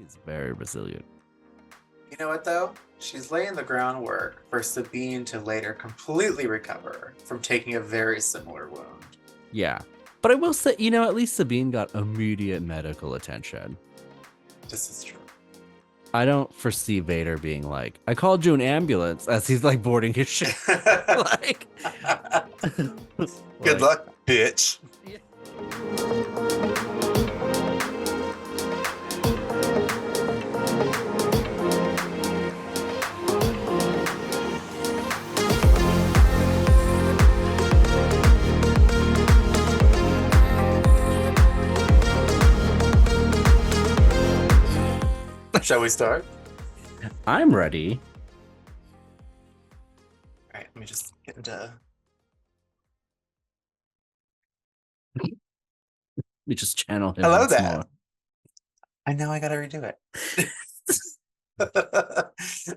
He's very resilient. You know what, though? She's laying the groundwork for Sabine to later completely recover from taking a very similar wound. Yeah. But I will say, at least Sabine got immediate medical attention. This is true. I don't foresee Vader being like, I called you an ambulance as he's like boarding his ship. like, Good luck, bitch. Yeah. Shall we start? I'm ready. All right, let me just get into... We just channel him. Hello once there. more. I know I gotta redo it.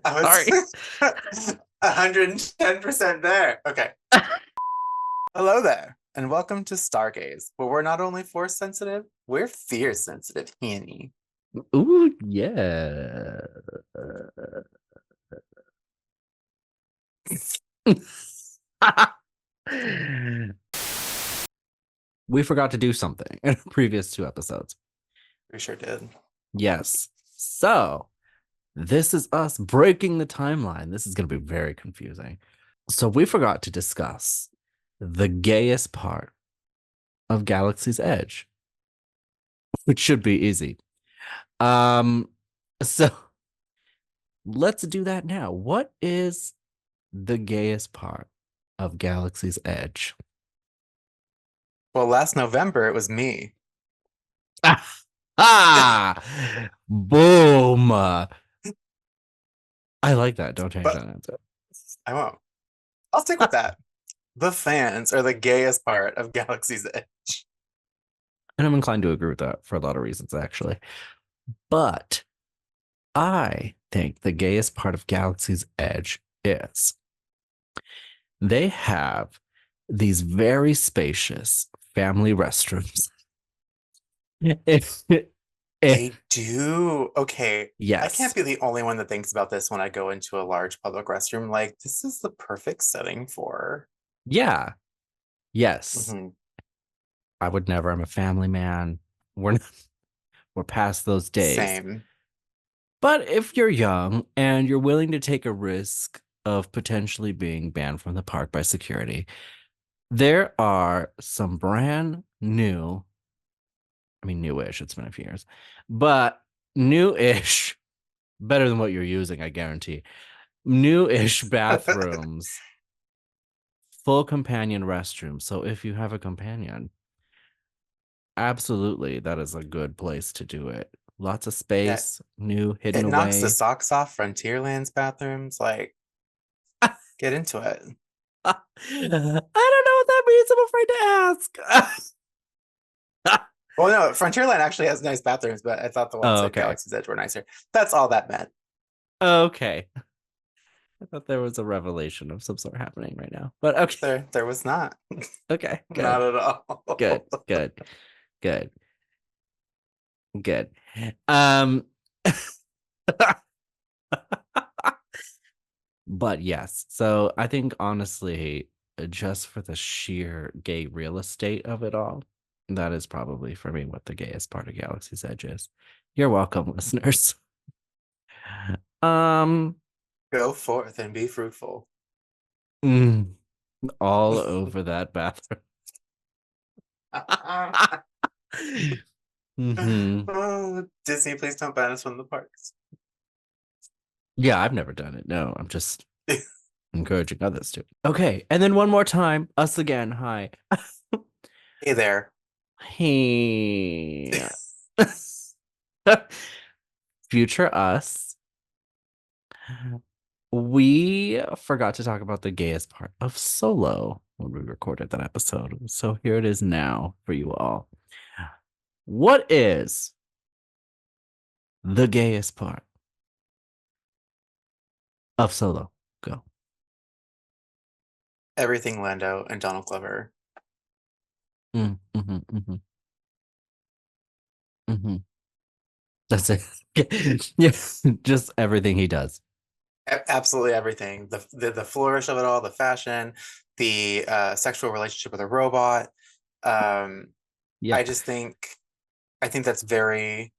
Sorry. 110% there. Okay. Hello there, and welcome to STAR GAYZ, where we're not only force sensitive, we're fear sensitive, Hanny. Ooh, yeah. We forgot to do something in the previous 2 episodes. We sure did. Yes. So, this is us breaking the timeline. This is going to be very confusing. So, we forgot to discuss the gayest part of Galaxy's Edge, which should be easy. So let's do that now. What is the gayest part of Galaxy's Edge? Well, last November, it was me. Boom. I like that. Don't change that answer. I won't. I'll stick with that. The fans are the gayest part of Galaxy's Edge. And I'm inclined to agree with that for a lot of reasons, actually. But I think the gayest part of Galaxy's Edge is they have these very spacious family restrooms. They do. Okay. Yes. I can't be the only one that thinks about this when I go into a large public restroom. Like, this is the perfect setting for. Yeah. Yes. Mm-hmm. I would never. I'm a family man. We're past those days. Same. But if you're young and you're willing to take a risk of potentially being banned from the park by security, there are some brand new, I mean, newish, it's been a few years, but new-ish, better than what you're using, I guarantee, new-ish bathrooms, full companion restrooms. So if you have a companion, absolutely, that is a good place to do it. Lots of space, new, hidden It away. knocks the socks off Frontierland's bathrooms. Like, get into it. I don't know what that means. I'm afraid to ask. Well, no, Frontierland actually has nice bathrooms, but I thought the ones at Galaxy's Edge were nicer. That's all that meant. Okay. I thought there was a revelation of some sort happening right now. But okay. There was not. Okay. Good. Not at all. Good. But yes. So I think honestly, just for the sheer gay real estate of it all, that is probably for me what the gayest part of Galaxy's Edge is. You're welcome, listeners. Go forth and be fruitful. All over that bathroom. Oh, Disney, please don't ban us from the parks. Yeah, I've never done it. No, I'm just encouraging others to. Okay, and then one more time, us again. Hi. Hey there. Hey. Future us. We forgot to talk about the gayest part of Solo when we recorded that episode. So here it is now for you all. What is the gayest part of Solo? Go. Everything Lando and Donald Glover. That's it. Yeah, just everything he does. Absolutely everything. The flourish of it all, the fashion, the sexual relationship with a robot. Um, Yeah. I just think that's very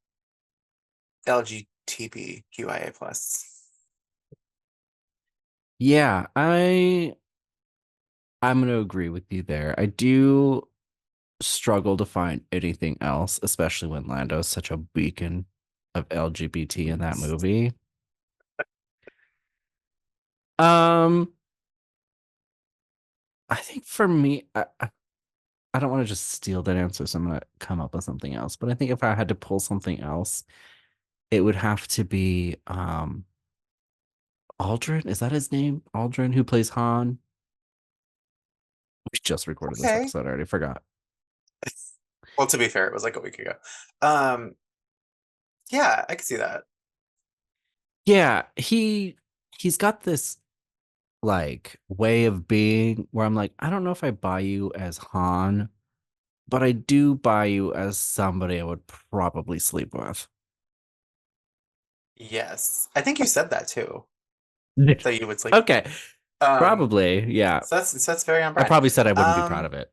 LGBTQIA plus. Yeah, I'm gonna agree with you there. I do struggle to find anything else, especially when Lando is such a beacon of LGBT in that movie. Um, I think for me, I don't want to just steal that answer, so I'm gonna come up with something else. But I think if I had to pull something else, it would have to be Aldrin. Is that his name? Aldrin, who plays Han? We just recorded this Okay. episode. I already forgot. Well, to be fair, it was like a week ago. Um, yeah, I can see that. Yeah, he's got this like way of being where I'm like, I don't know if I buy you as Han, but I do buy you as somebody I would probably sleep with. Yes. I think you said that too, that you would sleep with me. Okay, Um, probably, yeah. so that's very on I brand. probably said I wouldn't be proud Um, of it.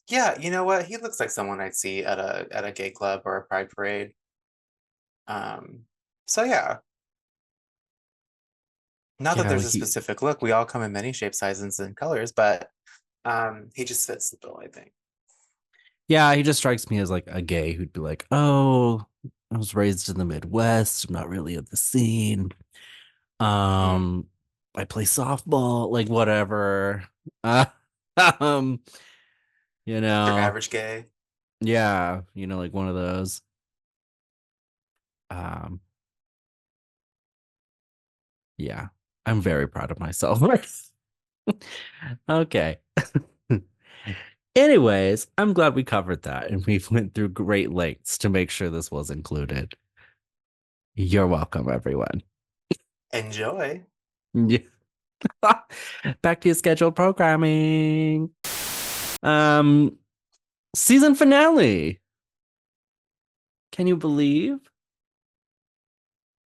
yeah, you know what? He looks like someone I'd see at a gay club or a pride parade. Um, so yeah, not that Yeah, there's a specific look. We all come in many shapes, sizes, and colors, but he just fits the bill, I think. he just strikes me as like a gay who'd be like, "Oh, I was raised in the Midwest. I'm not really in the scene. Mm, Um, I play softball, like whatever." Uh, um, you your know, average gay. yeah, like one of those. Um, yeah, I'm very proud of myself. Okay. Anyways, I'm glad we covered that and we went through great lengths to make sure this was included. You're welcome, everyone. Enjoy. Yeah. Back to your scheduled programming. Um, season finale. Can you believe?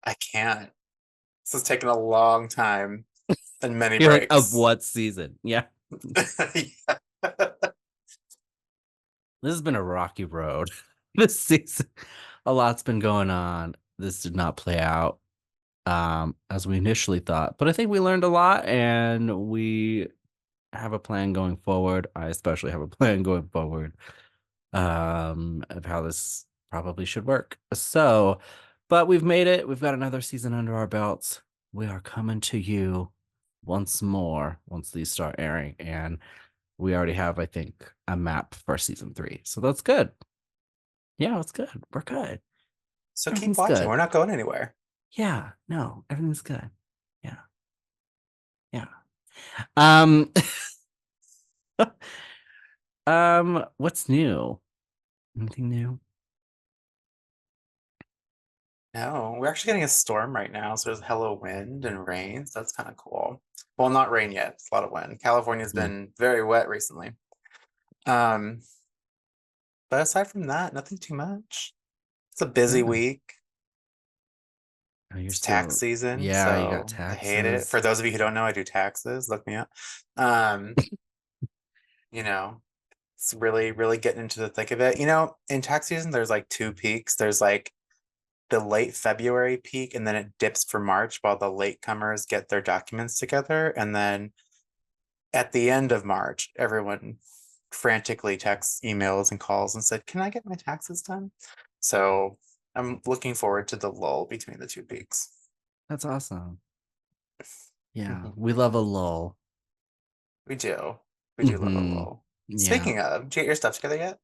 I can't. This has taken a long time and many You're like, of breaks. what season? Yeah. Yeah. This has been a rocky road. This season, a lot's been going on. This did not play out as we initially thought, but I think we learned a lot and we have a plan going forward. I especially have a plan going forward of how this probably should work. So, but we've made it. We've got another season under our belts. We are coming to you once more once these start airing, and we already have, I think, a map for season 3. So that's good. Yeah, it's good. We're good. So keep Everything's watching. good. We're not going anywhere. Yeah, no, everything's good. Yeah, yeah. Um, what's new? Anything new? No, we're actually getting a storm right now. So there's hella wind and rain. So that's kind of cool. Well, not rain yet. It's a lot of wind. California's Hmm. been very wet recently. Um, but aside from that, nothing too much. It's a busy Good. week. Oh, you're It's tax still, season, yeah, you got so I hate it. For taxes. those of you who don't know, I do taxes. Look me up. Um, you know, it's really, really getting into the thick of it. In tax season, there's like two peaks. There's like the late February peak, and then it dips for March while the latecomers get their documents together. And then at the end of March, everyone frantically texts, emails, and calls and said, "Can I get my taxes done?" So I'm looking forward to the lull between the two peaks. That's awesome. Yeah, we love a lull. We do. We do love a Hmm. lull. Yeah. Speaking of, did you get your stuff together yet?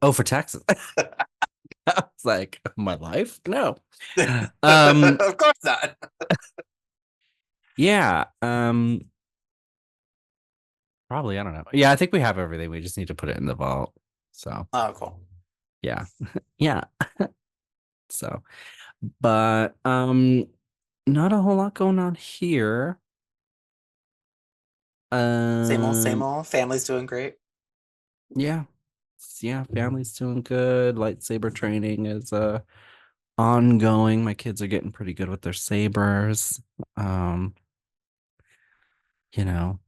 Oh, for taxes. It's like my life? No. Um, Of course not. yeah. Probably, I don't know. Yeah, I think we have everything. We just need to put it in the vault. So, Oh, cool. yeah. Yeah. So, but not a whole lot going on here. Same old, same Um, old. Family's doing great. yeah. Yeah, family's doing good. Lightsaber training is ongoing. My kids are getting pretty good with their sabers. Um, you know,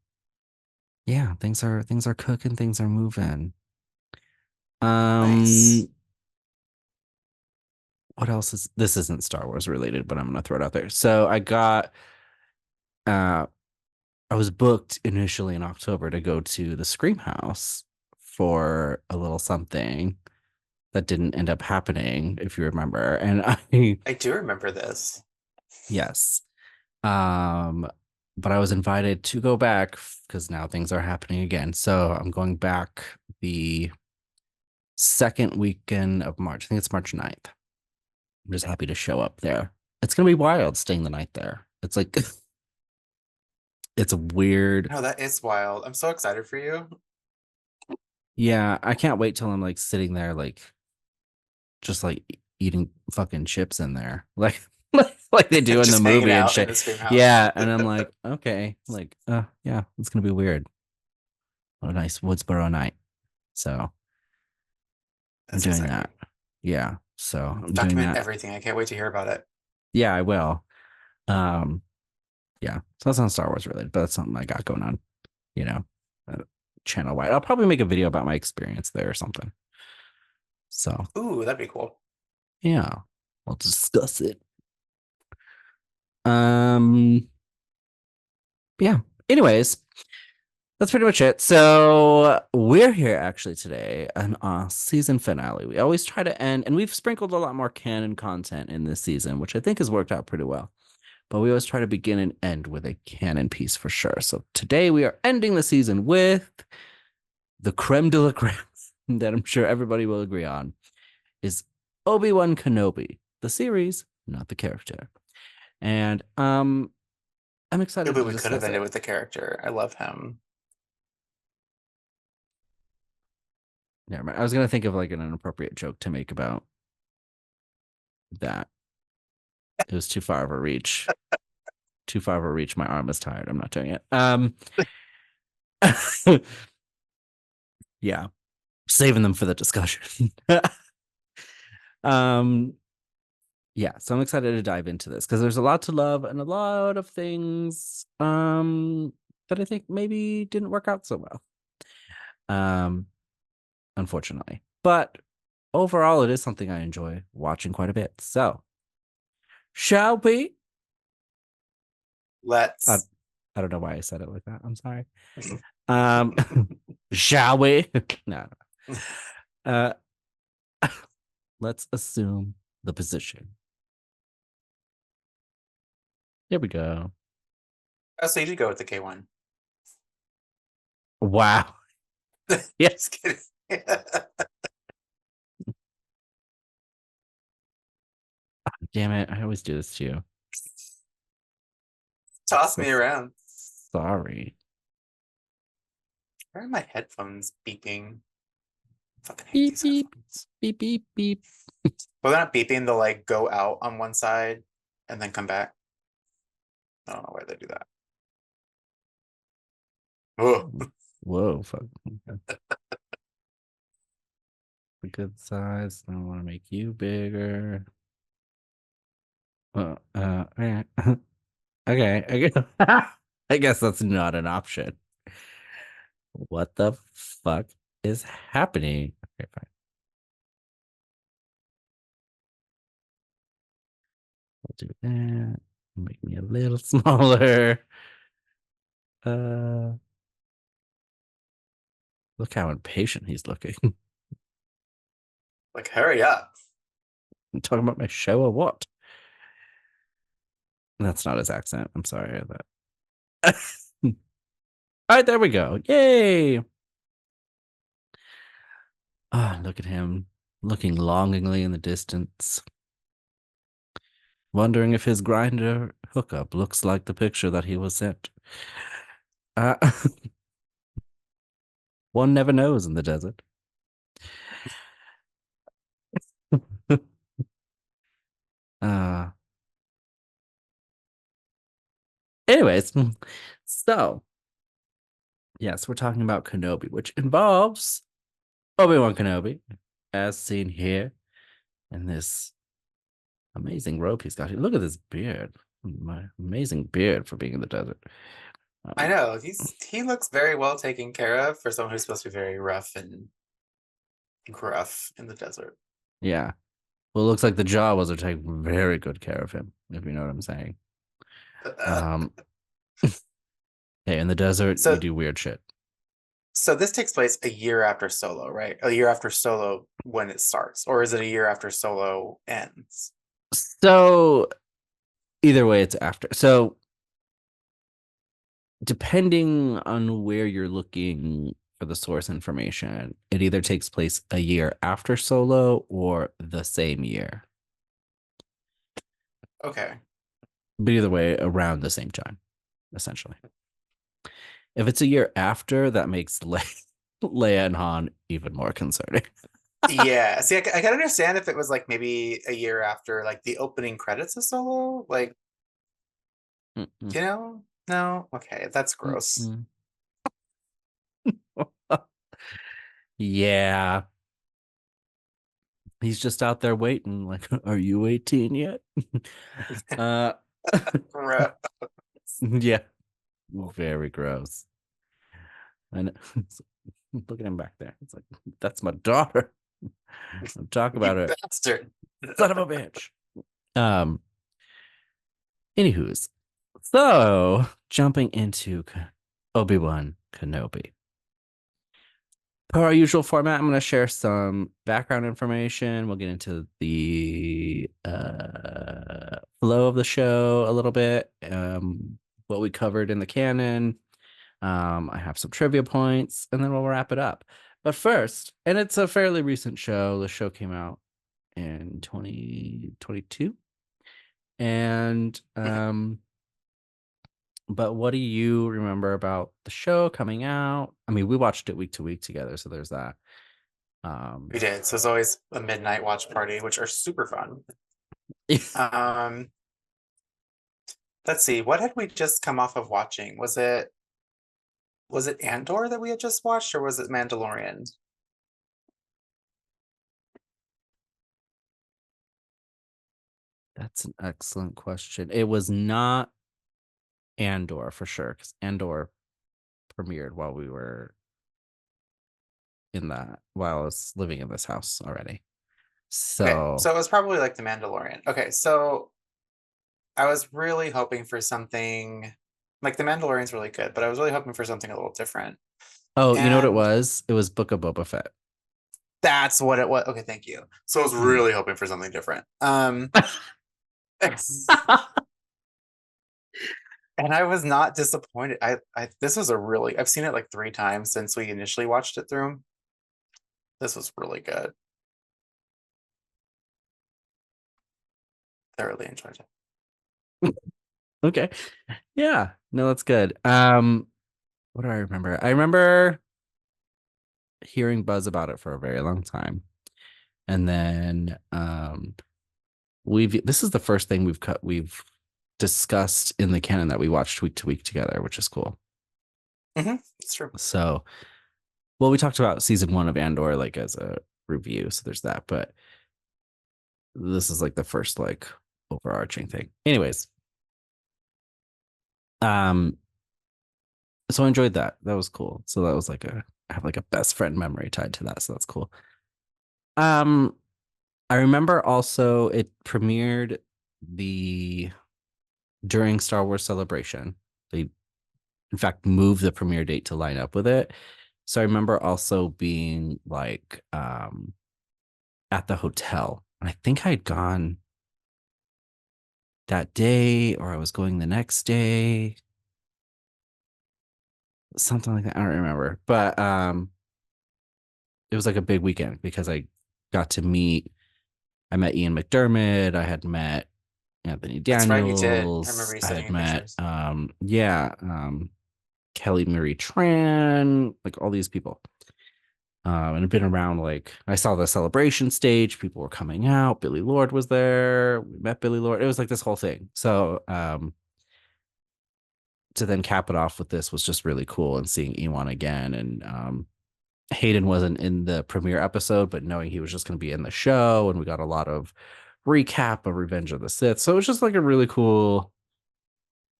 yeah, things are cooking, things are moving. Nice. Um, what else is this isn't Star Wars related, but I'm gonna throw it out there. So uh I was booked initially in October to go to the Scream House for a little something that didn't end up happening, if you remember. And I I do remember this. yes. Um, but I was invited to go back because now things are happening again. So I'm going back the second weekend of March. I think it's March 9th. I'm just happy to show up there. It's gonna be wild staying the night there. It's like it's a weird. No, that is wild. I'm so excited for you. Yeah, I can't wait till I'm like sitting there like just like eating fucking chips in there. Like like they do in the Just hanging movie and out in shit. the Scream House. Yeah, and I'm like, okay, like yeah, it's gonna be weird. What a nice Woodsboro night. So I'm That's doing that. exciting. Yeah. So I'm doing Document that. everything. I can't wait to hear about it. Yeah, I will. Um, yeah. So that's not Star Wars related, but that's something I got going on, you know, uh, channel wide. I'll probably make a video about my experience there or something. So Ooh, that'd be cool. yeah, we'll discuss it. Um, yeah. Anyways, that's pretty much it. So we're here actually today on our season finale. We always try to end, and we've sprinkled a lot more canon content in this season, which I think has worked out pretty well. But we always try to begin and end with a canon piece for sure. So today we are ending the season with the creme de la creme that I'm sure everybody will agree on is Obi-Wan Kenobi, the series, not the character. And I'm excited Maybe to we could have discuss ended it. with the character. I love him. Never mind. I was gonna think of like an inappropriate joke to make about that. It was too far of a reach. Too far of a reach. My arm is tired. I'm not doing it. Yeah, saving them for the discussion. um, yeah, so I'm excited to dive into this because there's a lot to love and a lot of things that I think maybe didn't work out so well. Um, unfortunately. But overall it is something I enjoy watching quite a bit. So, shall we? I, Let's. I don't know why I said it like that. I'm sorry. Um, shall we? No. No. Let's assume the position. Here we go. Oh, so you did go with the K1. Wow. Yeah. Just kidding. Damn it. I always do this to you. Toss So me around. sorry. Why are my headphones beeping? Fucking hate Beep, these beep, headphones. beep, beep, beep. Well, they're not beeping. They'll like go out on one side and then come back. I don't know why they do that. Oh, Whoa, fuck. Okay. A good size. I want to make you bigger. Okay. Okay. I guess, I guess that's not an option. What the fuck is happening? Okay, fine. I'll do that. Make me a little smaller. Uh, look how impatient he's looking. like hurry up. I'm talking about my show or what? That's not his accent. I'm sorry. That. All right, there we go. Yay. Ah, look at him looking longingly in the distance, wondering if his grinder hookup looks like the picture that he was sent. Uh, one never knows in the desert. uh, anyways, so yes, we're talking about Kenobi, which involves Obi-Wan Kenobi, as seen here in this amazing robe he's got here. Look at this beard. My amazing beard for being in the desert. I Um, know he looks very well taken care of for someone who's supposed to be very rough and gruff in the desert. yeah. Well, it looks like the Jawas are taking very good care of him, if you know what I'm saying. Um, hey, in the desert, you so do weird shit. so this takes place a year after Solo, right? A year after Solo when it starts, or is it a year after Solo ends? So either way, it's after. So depending on where you're looking for the source information, it either takes place a year after Solo or the same year. Okay. But either way, around the same time, essentially. If it's a year after, that makes Leia and Han even more concerning. Yeah. See, I can understand if it was like maybe a year after like the opening credits of Solo. Like, Mm-mm, you know? No? Okay, that's gross. mm-mm. Yeah, he's just out there waiting. Like, are you 18 yet? uh, Gross. yeah, very gross. And look at him back there. It's like, that's my daughter. Talk You about it. bastard. Son of a bitch. Um, Anywho's. So, jumping into Obi-Wan Kenobi. Per our usual format, I'm going to share some background information. We'll get into the flow of the show a little bit, what we covered in the canon. I have some trivia points, and then we'll wrap it up. But first, and it's a fairly recent show, the show came out in 2022. And but what do you remember about the show coming out? I mean, we watched it week to week together, so there's that. We Um did. So it's always a midnight watch party, which are super fun. Um, let's see, what had we just come off of watching? Was it Andor that we had just watched, or was it Mandalorian? that's an excellent question. It was not Andor for sure, because Andor premiered while I was living in this house already. Okay, So, so it was probably like the Mandalorian. Okay, so I was really hoping for something like the Mandalorian's really good, but I was really hoping for something a little different. oh, you know what it And was? It was Book of Boba Fett. that's what it was. Okay, thank you. So I was Hmm. really hoping for something different. And I was not disappointed. I this was a really I've seen it like 3 times since we initially watched it through. This was really good. Thoroughly enjoyed it. Okay. Yeah. No, that's good. What do I remember? I remember hearing buzz about it for a very long time. And then we've this is the first thing we've discussed in the canon that we watched week to week together, which is cool. It's true. So, well, we talked about season 1 of Andor like as a review, so there's that, but this is like the first like overarching thing. Anyways, um so I enjoyed that. That was cool. So that was like I have like a best friend memory tied to that, so that's cool. Um I remember also it premiered the during Star Wars Celebration. They, in fact, moved the premiere date to line up with it. So I remember also being like at the hotel. And I think I had gone that day or I was going the next day, something like that. I don't remember. But it was like a big weekend because got to meet I met Ian McDermott, I had met Anthony That's right, you did. I remember Daniels, you I sending had me met pictures. Kelly Marie Tran, like all these people. And I've been around like I saw the celebration stage, people were coming out, Billy Lord was there, we met Billy Lord. It was like this whole thing. So to then cap it off with this was just really cool and seeing Ewan again. And Hayden wasn't in the premiere episode, but knowing he was just going to be in the show, and we got a lot of recap of Revenge of the Sith. So it was just like a really cool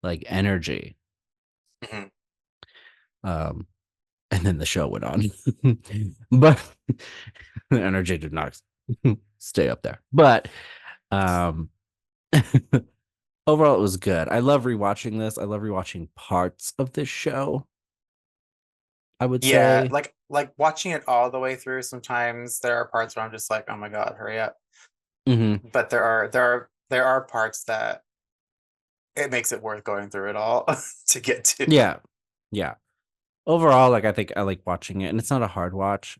like energy. Mhm. Um, and then the show went on, but the energy did not stay up there. But um, overall, it was good. I love rewatching this. I love rewatching parts of this show. I would Yeah, say, like watching it all the way through, sometimes there are parts where I'm just like, oh my God, hurry up. mhm. But there are parts that it makes it worth going through it all to get to. Yeah, yeah. Overall, like I think I like watching it, and it's not a hard watch.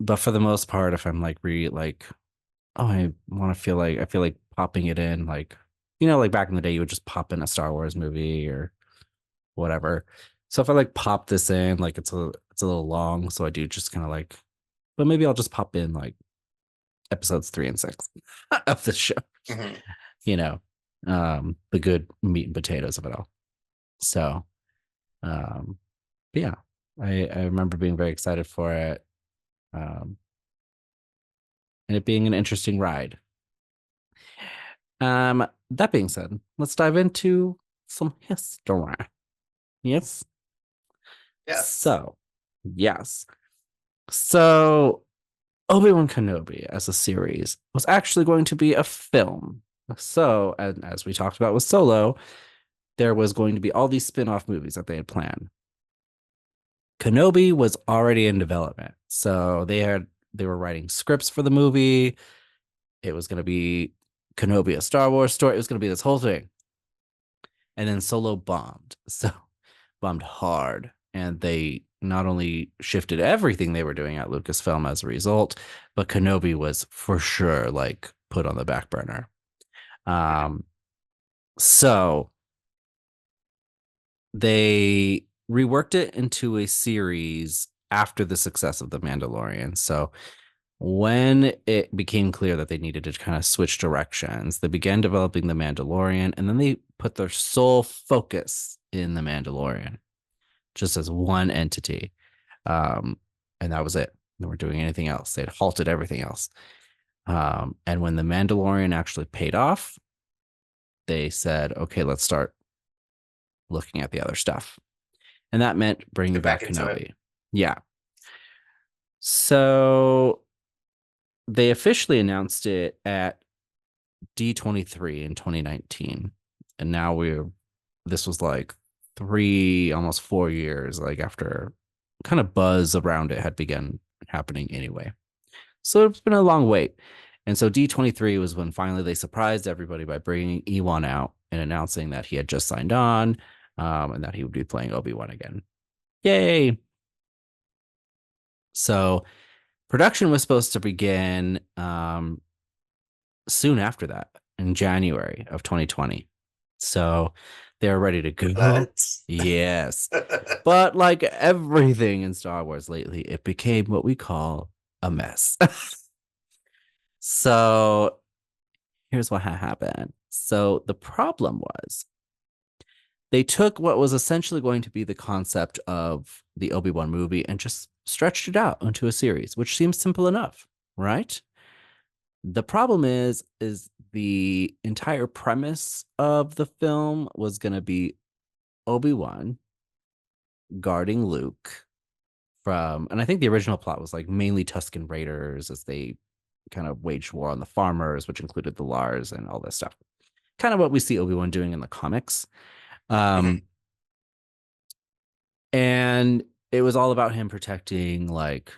But for the most part, if I'm like oh, I feel like popping it in, like like back in the day, you would just pop in a Star Wars movie or whatever. So if I like pop this in, like it's a little long, so I do just kind of like, but maybe I'll just pop in like episodes 3 and 6 of the show, Mhm. you know, the good meat and potatoes of it all. So, um, but yeah, I remember being very excited for it, um, and it being an interesting ride. That being said, let's dive into some history. Yes. Yes. So, yes. So, Obi-Wan Kenobi as a series was actually going to be a film. So, and as we talked about with Solo, there was going to be all these spin-off movies that they had planned. Kenobi was already in development. So, they were writing scripts for the movie. It was going to be Kenobi, a Star Wars story. It was going to be this whole thing. And then Solo bombed. So, bombed hard. And they not only shifted everything they were doing at Lucasfilm as a result, but Kenobi was for sure like put on the back burner. Mhm. Um, so they reworked it into a series after the success of The Mandalorian. So when it became clear that they needed to kind of switch directions, they began developing The Mandalorian, and then they put their sole focus in The Mandalorian just as one entity. Um, and that was it. They weren't doing anything else. They had halted everything else. And when The Mandalorian actually paid off, they said, okay, let's start looking at the other stuff. And that meant bringing Get back back into it. Kenobi. Yeah. So they officially announced it at D23 in 2019. And now this was like almost 4 years, like after kind of buzz around it had begun happening anyway. So it's been a long wait. And so D23 was when finally they surprised everybody by bringing Ewan out and announcing that he had just signed on, and that he would be playing Obi-Wan again. Yay. So production was supposed to begin soon after that in January of 2020. So they were ready to go. But Yes. But like everything in Star Wars lately, it became what we call a mess. So here's what happened. So the problem was they took what was essentially going to be the concept of the Obi-Wan movie and just stretched it out into a series, which seems simple enough, right? The problem is the entire premise of the film was going to be Obi-Wan guarding Luke from, and I think the original plot was like mainly Tusken Raiders as they kind of waged war on the farmers, which included the Lars and all this stuff. Kind of what we see Obi-Wan doing in the comics. Mhm. Um, and it was all about him protecting like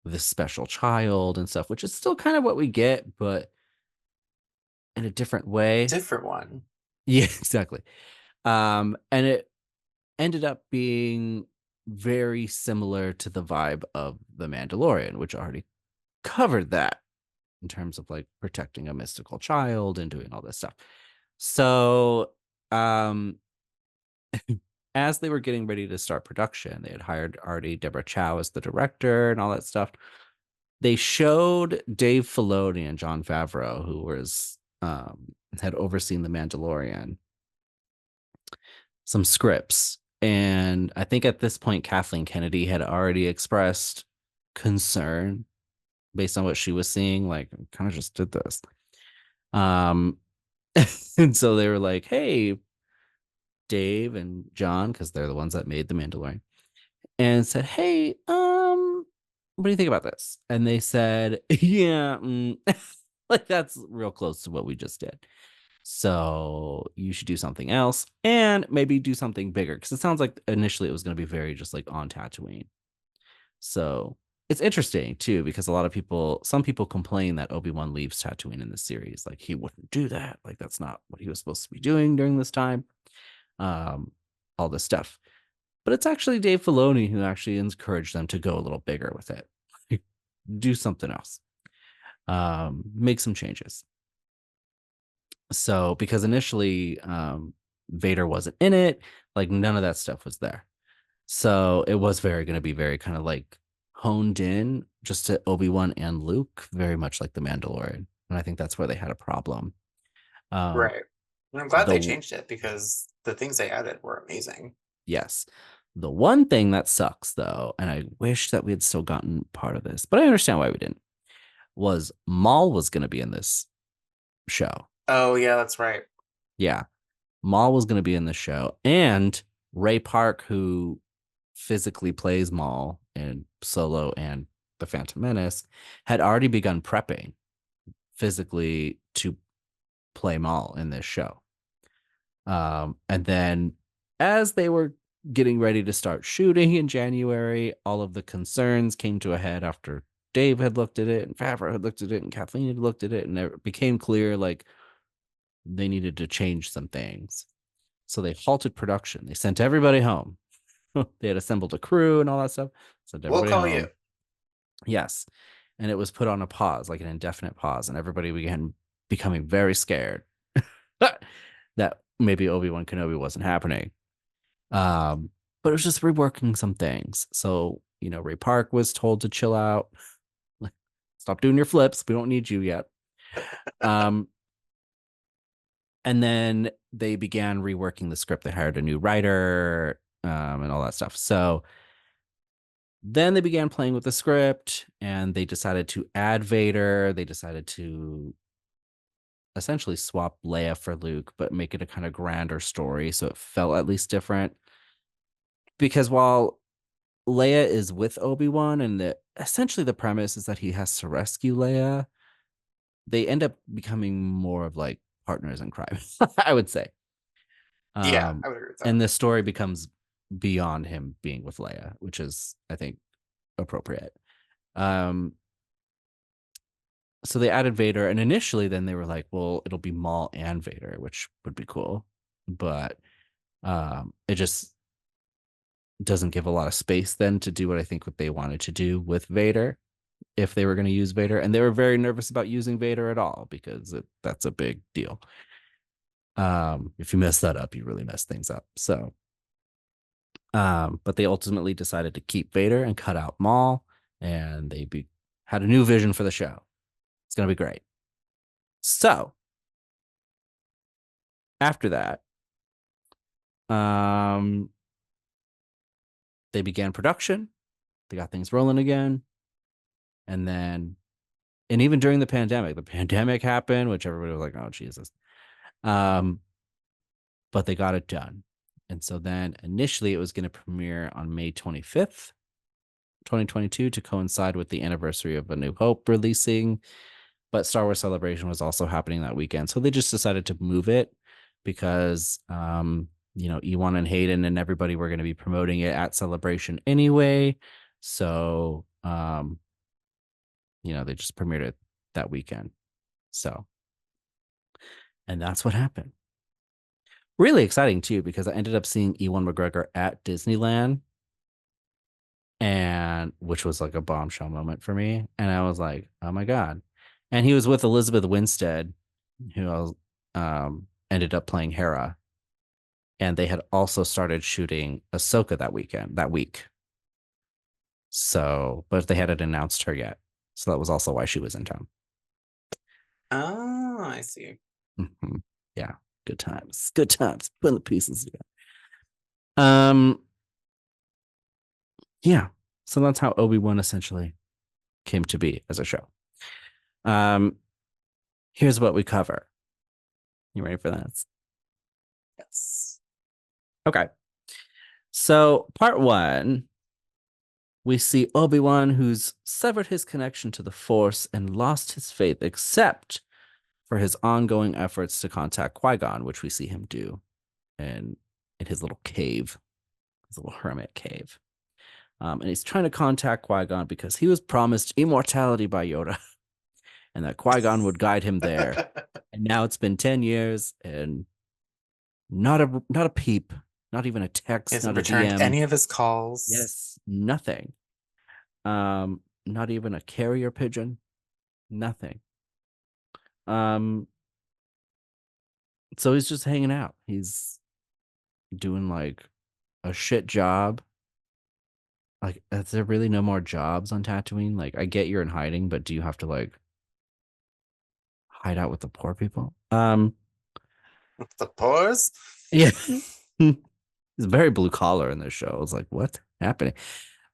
this special child and stuff, which is still kind of what we get, but in a different way. Different one. Yeah, exactly. And it ended up being very similar to the vibe of The Mandalorian, which already covered that in terms of like protecting a mystical child and doing all this stuff. So, um, as they were getting ready to start production, they had hired already Deborah Chow as the director and all that stuff. They showed Dave Filoni and John Favreau, who was had overseen The Mandalorian, some scripts. And I think at this point, Kathleen Kennedy had already expressed concern based on what she was seeing. Like, kind of just did this. Um, and so they were like, hey, Dave and John, because they're the ones that made The Mandalorian, and said, hey, what do you think about this? And they said, yeah, like that's real close to what we just did. So you should do something else and maybe do something bigger because it sounds like initially it was going to be very just like on Tatooine. So it's interesting too because some people complain that Obi-Wan leaves Tatooine in the series. Like he wouldn't do that. Like that's not what he was supposed to be doing during this time. Um, all this stuff. But it's actually Dave Filoni who actually encouraged them to go a little bigger with it. Do something else. Make some changes. So because initially Vader wasn't in it, like none of that stuff was there. So it was very going to be very kind of like honed in just to Obi-Wan and Luke, very much like the Mandalorian. And I think that's where they had a problem. Um, Right. And I'm glad they the changed it because the things they added were amazing. Yes. The one thing that sucks though, and I wish that we had still gotten part of this, but I understand why we didn't, was Maul was going to be in this show. Oh yeah, that's right. Yeah. Maul was going to be in the show. And Ray Park, who physically plays Maul in Solo and The Phantom Menace, had already begun prepping physically to play Maul in this show. And then as they were getting ready to start shooting in January, all of the concerns came to a head after Dave had looked at it and Favreau had looked at it and Kathleen had looked at it, and it became clear like they needed to change some things. So they halted production. They sent everybody home. They had assembled a crew and all that stuff. Sent We'll everybody call you. home. Yes. And it was put on a pause, like an indefinite pause, and everybody began becoming very scared that maybe Obi-Wan Kenobi wasn't happening. But it was just reworking some things. So, Ray Park was told to chill out. Like, stop doing your flips. We don't need you yet. Um, and then they began reworking the script. They hired a new writer, and all that stuff. So then they began playing with the script and they decided to add Vader. They decided to essentially swap Leia for Luke, but make it a kind of grander story. So it felt at least different. Because while Leia is with Obi-Wan and essentially the premise is that he has to rescue Leia, they end up becoming more of like partners in crime, I would say. Yeah, Um, I would agree with that. and the story becomes beyond him being with Leia, which is, I think, appropriate. Um, so they added Vader, and initially, then they were like, "Well, it'll be Maul and Vader, which would be cool," but it just doesn't give a lot of space then to do what I think what they wanted to do with Vader if they were going to use Vader, and they were very nervous about using Vader at all because that's a big deal. If you mess that up, you really mess things up. So, but they ultimately decided to keep Vader and cut out Maul, and had a new vision for the show. It's going to be great. So after that, um, they began production. They got things rolling again, and then, and even during the pandemic happened, which everybody was like, "Oh Jesus," um, but they got it done. And so then initially it was going to premiere on May 25th, 2022, to coincide with the anniversary of A New Hope releasing. But Star Wars Celebration was also happening that weekend. So they just decided to move it because, Ewan and Hayden and everybody were going to be promoting it at Celebration anyway. So, they just premiered it that weekend. So, and that's what happened. Really exciting too, because I ended up seeing Ewan McGregor at Disneyland, and which was like a bombshell moment for me. And I was like, oh my God. And he was with Elizabeth Winstead, who ended up playing Hera. And they had also started shooting Ahsoka that week. So, but they hadn't announced her yet. So that was also why she was in town. Oh, I see. Mhm. Yeah, good times. Good times. Putting the pieces together. Um, yeah. So that's how Obi-Wan essentially came to be as a show. Um, here's what we cover. You ready for this? Yes. Okay. So part one, we see Obi-Wan who's severed his connection to the Force and lost his faith, except for his ongoing efforts to contact Qui-Gon, which we see him do in his little cave, his little hermit cave. And he's trying to contact Qui-Gon because he was promised immortality by Yoda and that Qui-Gon would guide him there. And now it's been 10 years and not a peep, not even a He text, hasn't not a returned DM. any of his calls. Yes, nothing. Not even a carrier pigeon, nothing. Um, so he's just hanging out. He's doing like a shit job. Like, is there really no more jobs on Tatooine? Like, I get you're in hiding, but do you have to like hide out with the poor people? The pause. Yeah. He's very blue collar in this show. I was like, what's happening?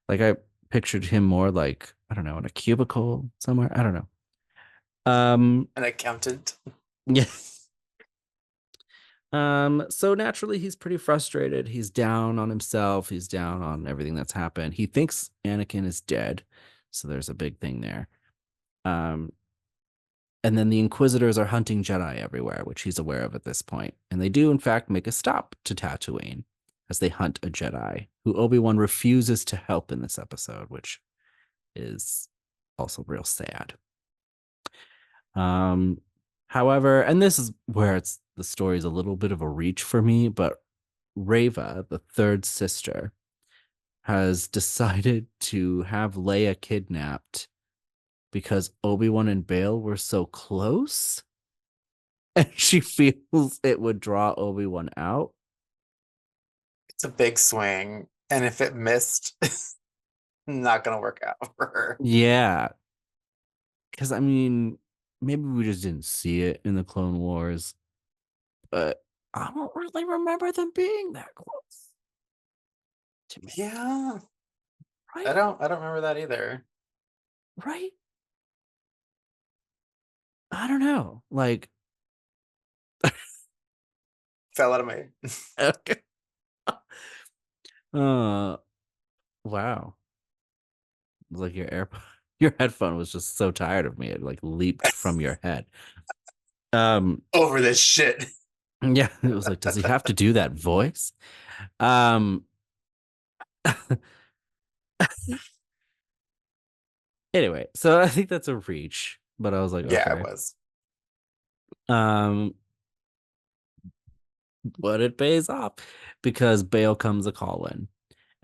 Like, I pictured him more like, I don't know, in a cubicle somewhere. I don't know. Um, An accountant. yeah. So naturally he's pretty frustrated. He's down on himself. He's down on everything that's happened. He thinks Anakin is dead. So there's a big thing there. Um, and then the Inquisitors are hunting Jedi everywhere, which he's aware of at this point. And they do, in fact, make a stop to Tatooine as they hunt a Jedi who Obi-Wan refuses to help in this episode, which is also real sad. Um, However, and this is where the story is a little bit of a reach for me, but Reva, the third sister, has decided to have Leia kidnapped because Obi-Wan and Bail were so close. And she feels it would draw Obi-Wan out. It's a big swing. And if it missed, not gonna work out for her. Yeah. Because, I mean, maybe we just didn't see it in the Clone Wars, but I don't really remember them being that close to me. Yeah. I Right? don't I don't remember that either. Right? I don't know. Like, Fell out of my okay. Uh, wow. Like your air, your headphone was just so tired of me. It like leaped from your head. Um, over this shit. yeah, it was like, does he have to do that voice? Um, anyway, so I think that's a reach, but I was like, Yeah, it okay. was. Um, but it pays off because Bale comes a calling.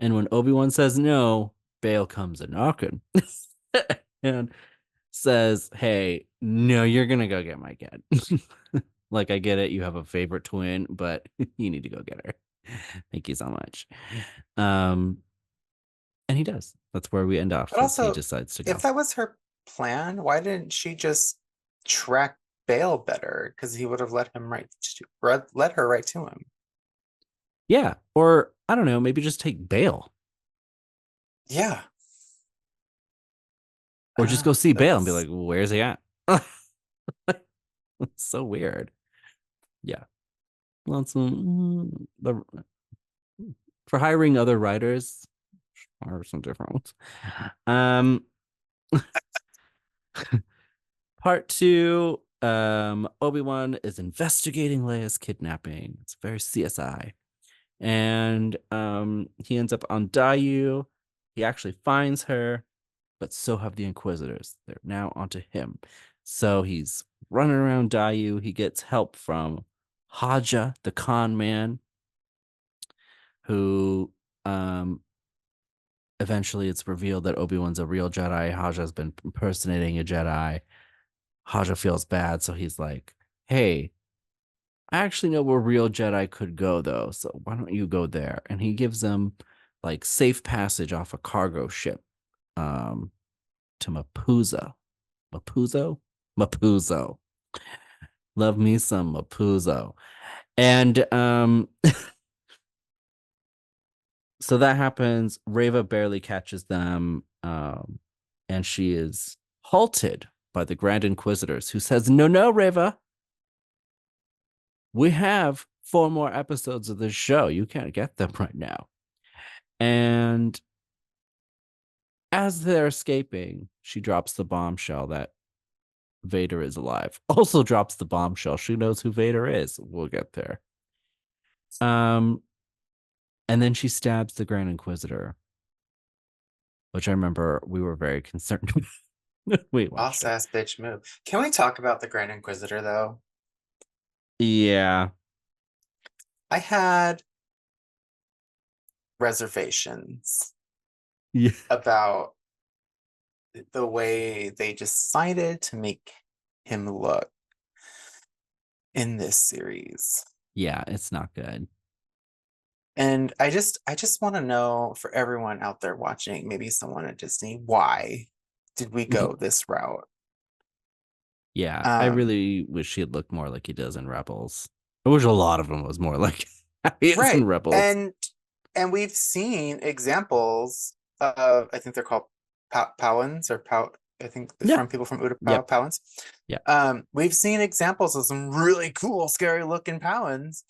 And when Obi-Wan says no, Bale comes a knocking and says, hey, no, you're gonna go get my kid. Like, I get it, you have a favorite twin, but you need to go get her. Thank you so much. Um, and he does. That's where we end off But as he also, decides to if go. that was her plan, why didn't she just track Bale better? Because he would have let her right to him. Yeah. Or I don't know, maybe just take Bale. Yeah. Or just go see Bale and be That's like, where's he at? So weird. Yeah. Lots of the for hiring other writers or some different ones. Um, part two. Obi-Wan is investigating Leia's kidnapping. It's very CSI. And he ends up on Dayu. He actually finds her, but so have the Inquisitors. They're now onto him. So he's running around Dayu. He gets help from Haja, the con man, who um eventually it's revealed that Obi-Wan's a real Jedi. Haja's been impersonating a Jedi. Haja feels bad, so he's like, hey, I actually know where real Jedi could go though, so why don't you go there? And he gives them like safe passage off a cargo ship um to Mapuzo. Mapuzo? Mapuzo. Love me some Mapuzo. And So that happens. Reva barely catches them, and she is halted by the Grand Inquisitors, who says, "No, no, Reva, we have four more episodes of this show. You can't get them right now." And as they're escaping, she drops the bombshell that Vader is alive. Also drops the bombshell. She knows who Vader is. We'll get there. Um, and then she stabs the Grand Inquisitor, which I remember we were very concerned with. We Boss watched it. ass bitch move. Can we talk about the Grand Inquisitor though? Yeah. I had reservations Yeah. about the way they decided to make him look in this series. Yeah, it's not good. And I just want to know for everyone out there watching, maybe someone at Disney, why did we go this route? Yeah, I Um, really wish he had looked more like he does in Rebels. I wish a lot of him was more like he is right. in Rebels. And we've seen examples of, I think they're called Powans or Pow, I think Yeah. from people from Utapau, Yep. Powans. Yeah. We've seen examples of some really cool, scary looking Powans,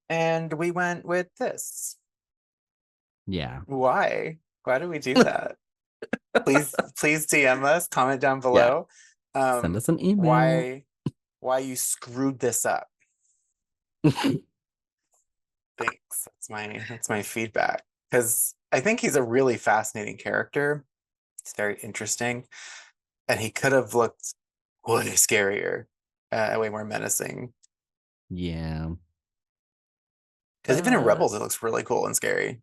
and we went with this. Yeah. Why? Why do we do that? Please DM us, comment down Yeah. below. Send Um, us an email. why you screwed this up? Thanks. That's my feedback. Because I think he's a really fascinating character. He's very interesting. And he could have looked way scarier, way more menacing. Yeah. Because even in But Rebels, it looks really cool and scary.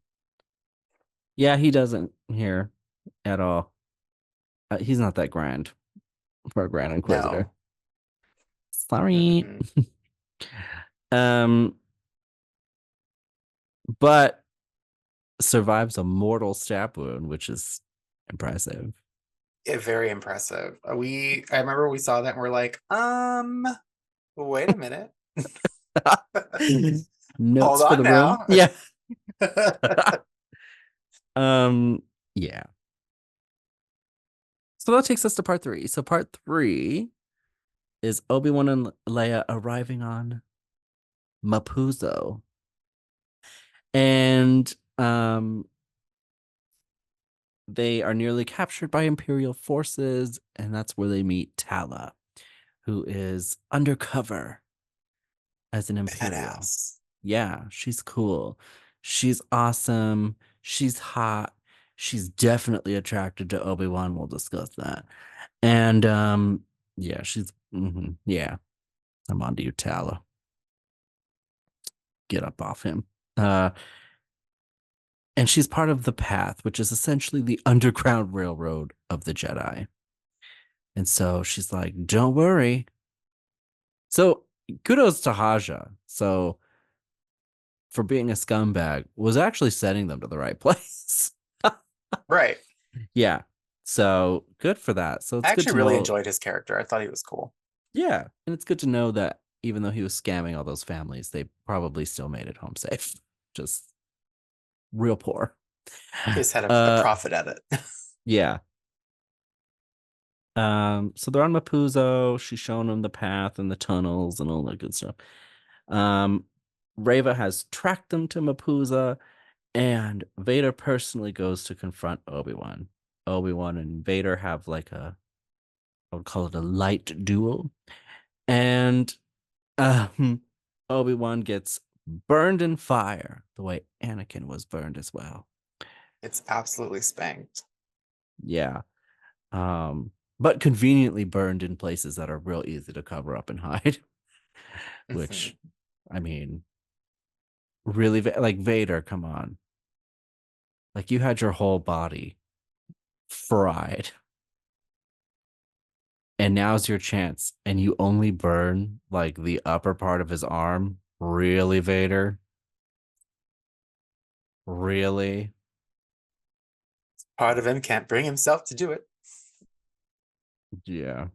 yeah, he doesn't here at all. He's not that grand for a Grand Inquisitor. No. Sorry. Mm-mm. Um, but survives a mortal stab wound, which is impressive. Yeah, very impressive. I remember we saw that and we're like, wait a minute. Notes Hold for on the room. now. Yeah. Um, yeah. So that takes us to part three. So part three is Obi-Wan and Leia arriving on Mapuzo. And they are nearly captured by Imperial forces, and that's where they meet Tala, who is undercover as an Imperial. Badass. Yeah, she's cool. She's awesome. She's hot. She's definitely attracted to Obi-Wan. We'll discuss that. And yeah, yeah, I'm on to you, Tala. Get up off him. Uh, and she's part of the Path, which is essentially the underground railroad of the Jedi. And so she's like, "Don't worry." So kudos to Haja. So for being a scumbag, was actually sending them to the right place. Right. Yeah. So good for that. So I it's good actually to really know. enjoyed his character. I thought he was cool. Yeah. And it's good to know that even though he was scamming all those families, they probably still made it home safe. Just real poor. He just had a Uh profit at it. yeah. So they're on Mapuzo. She's showing them the path and the tunnels and all that good stuff. Um, Reva has tracked them to Mapuza, and Vader personally goes to confront Obi-Wan. Obi-Wan and Vader have like I would call it a light duel. And um, Obi-Wan gets burned in fire the way Anakin was burned as well. It's absolutely spanked. Yeah. But conveniently burned in places that are real easy to cover up and hide, which, Mhm. I mean, really, like Vader, come on. Like you had your whole body fried, and now's your chance, and you only burn like the upper part of his arm. Really, Vader? Really? Part of him can't bring himself to do it. Yeah.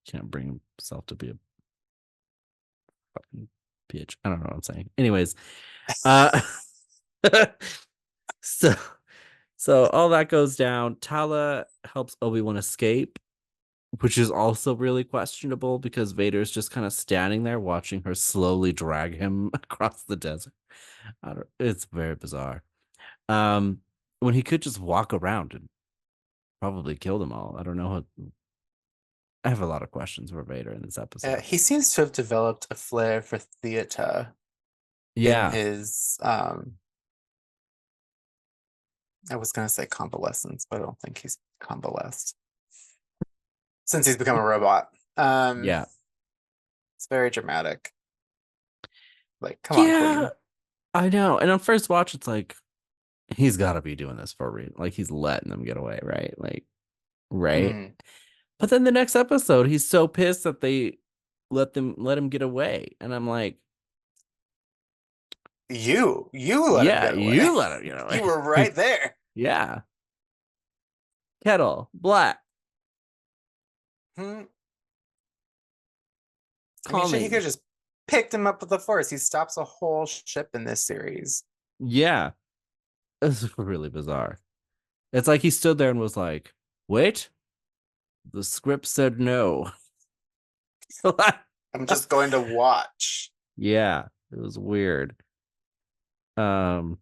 Can't bring himself to be a fucking bitch. I don't know what I'm saying. Anyways, uh So so all that goes down. Tala helps Obi-Wan escape, which is also really questionable because Vader's just kind of standing there watching her slowly drag him across the desert. It's very bizarre. Um, when he could just walk around and probably kill them all. I don't know I have a lot of questions for Vader in this episode. He seems to have developed a flair for theater in Yeah. his I was gonna say convalescence, but I don't think he's convalesced since he's become a robot. Um, Yeah. it's very dramatic. Like, come on, Yeah, Queen. I know. And on first watch, it's like he's got to be doing this for a reason. Like he's letting them get away, right? Like, right. Mm. But then the next episode, he's so pissed that they let him get away, and I'm like, You let him yeah, get away. you let him get You were away. right there. Yeah, kettle black, Hmm. I mean, shit, he could calming. have just picked him up with the force. He stops a whole ship in this series. Yeah, it's really bizarre. It's like he stood there and was like, "Wait, the script said no." I'm just going to watch. Yeah, it was weird. Um.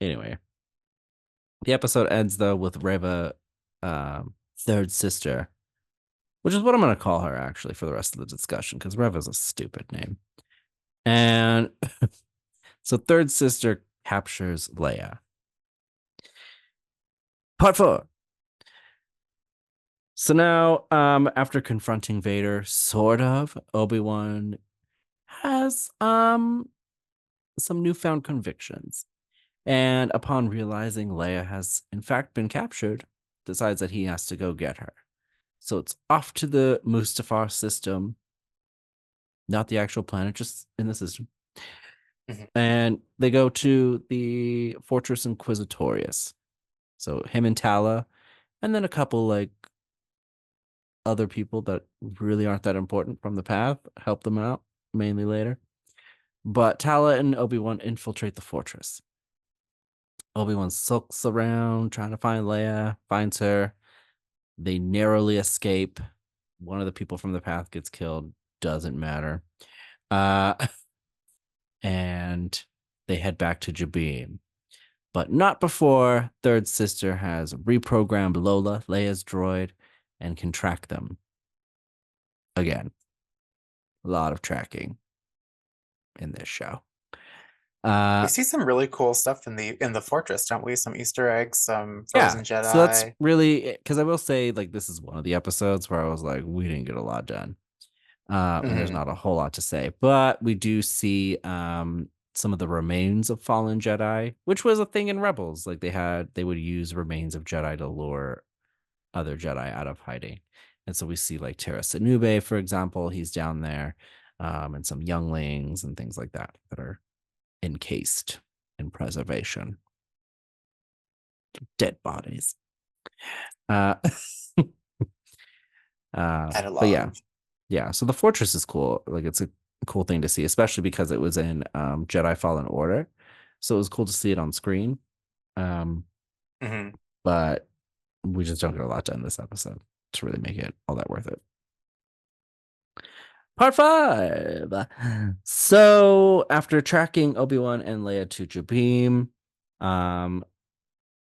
Anyway, the episode ends though with Reva, third sister, which is what I'm gonna call her actually for the rest of the discussion because Reva's a stupid name. And so third sister captures Leia. Part four. So now, after confronting Vader, sort of, Obi-Wan has some newfound convictions. And upon realizing Leia has in fact been captured, decides that he has to go get her. So it's off to the Mustafar system, not the actual planet, just in the system. Mhm. And they go to the Fortress Inquisitorius. So him and Tala, and then a couple like other people that really aren't that important from the path help them out, mainly later. But Tala and Obi-Wan infiltrate the fortress. Obi-Wan sulks around trying to find Leia, finds her. They narrowly escape. One of the people from the path gets killed. Doesn't matter. Uh, and they head back to Jabim. But not before Third Sister has reprogrammed Lola, Leia's droid, and can track them. Again, a lot of tracking in this show. We Uh, see some really cool stuff in the fortress, don't we? Some Easter eggs, some yeah, frozen so that's Jedi. really because I will say, like, this is one of the episodes where I was like, we didn't get a lot done. And there's Hmm. not a whole lot to say, but we do see some of the remains of fallen Jedi, which was a thing in Rebels. Like they would use remains of Jedi to lure other Jedi out of hiding. And so we see like Terra Sinube, for example, he's down there, and some younglings and things like that that are encased in preservation, dead bodies. Uh, I'd but yeah, love. yeah. So the fortress is cool. Like it's a cool thing to see, especially because it was in Jedi Fallen Order. So it was cool to see it on screen. Um, Hmm. but we just don't get a lot done this episode to really make it all that worth it. Part five. So after tracking Obi-Wan and Leia to Jabim, um,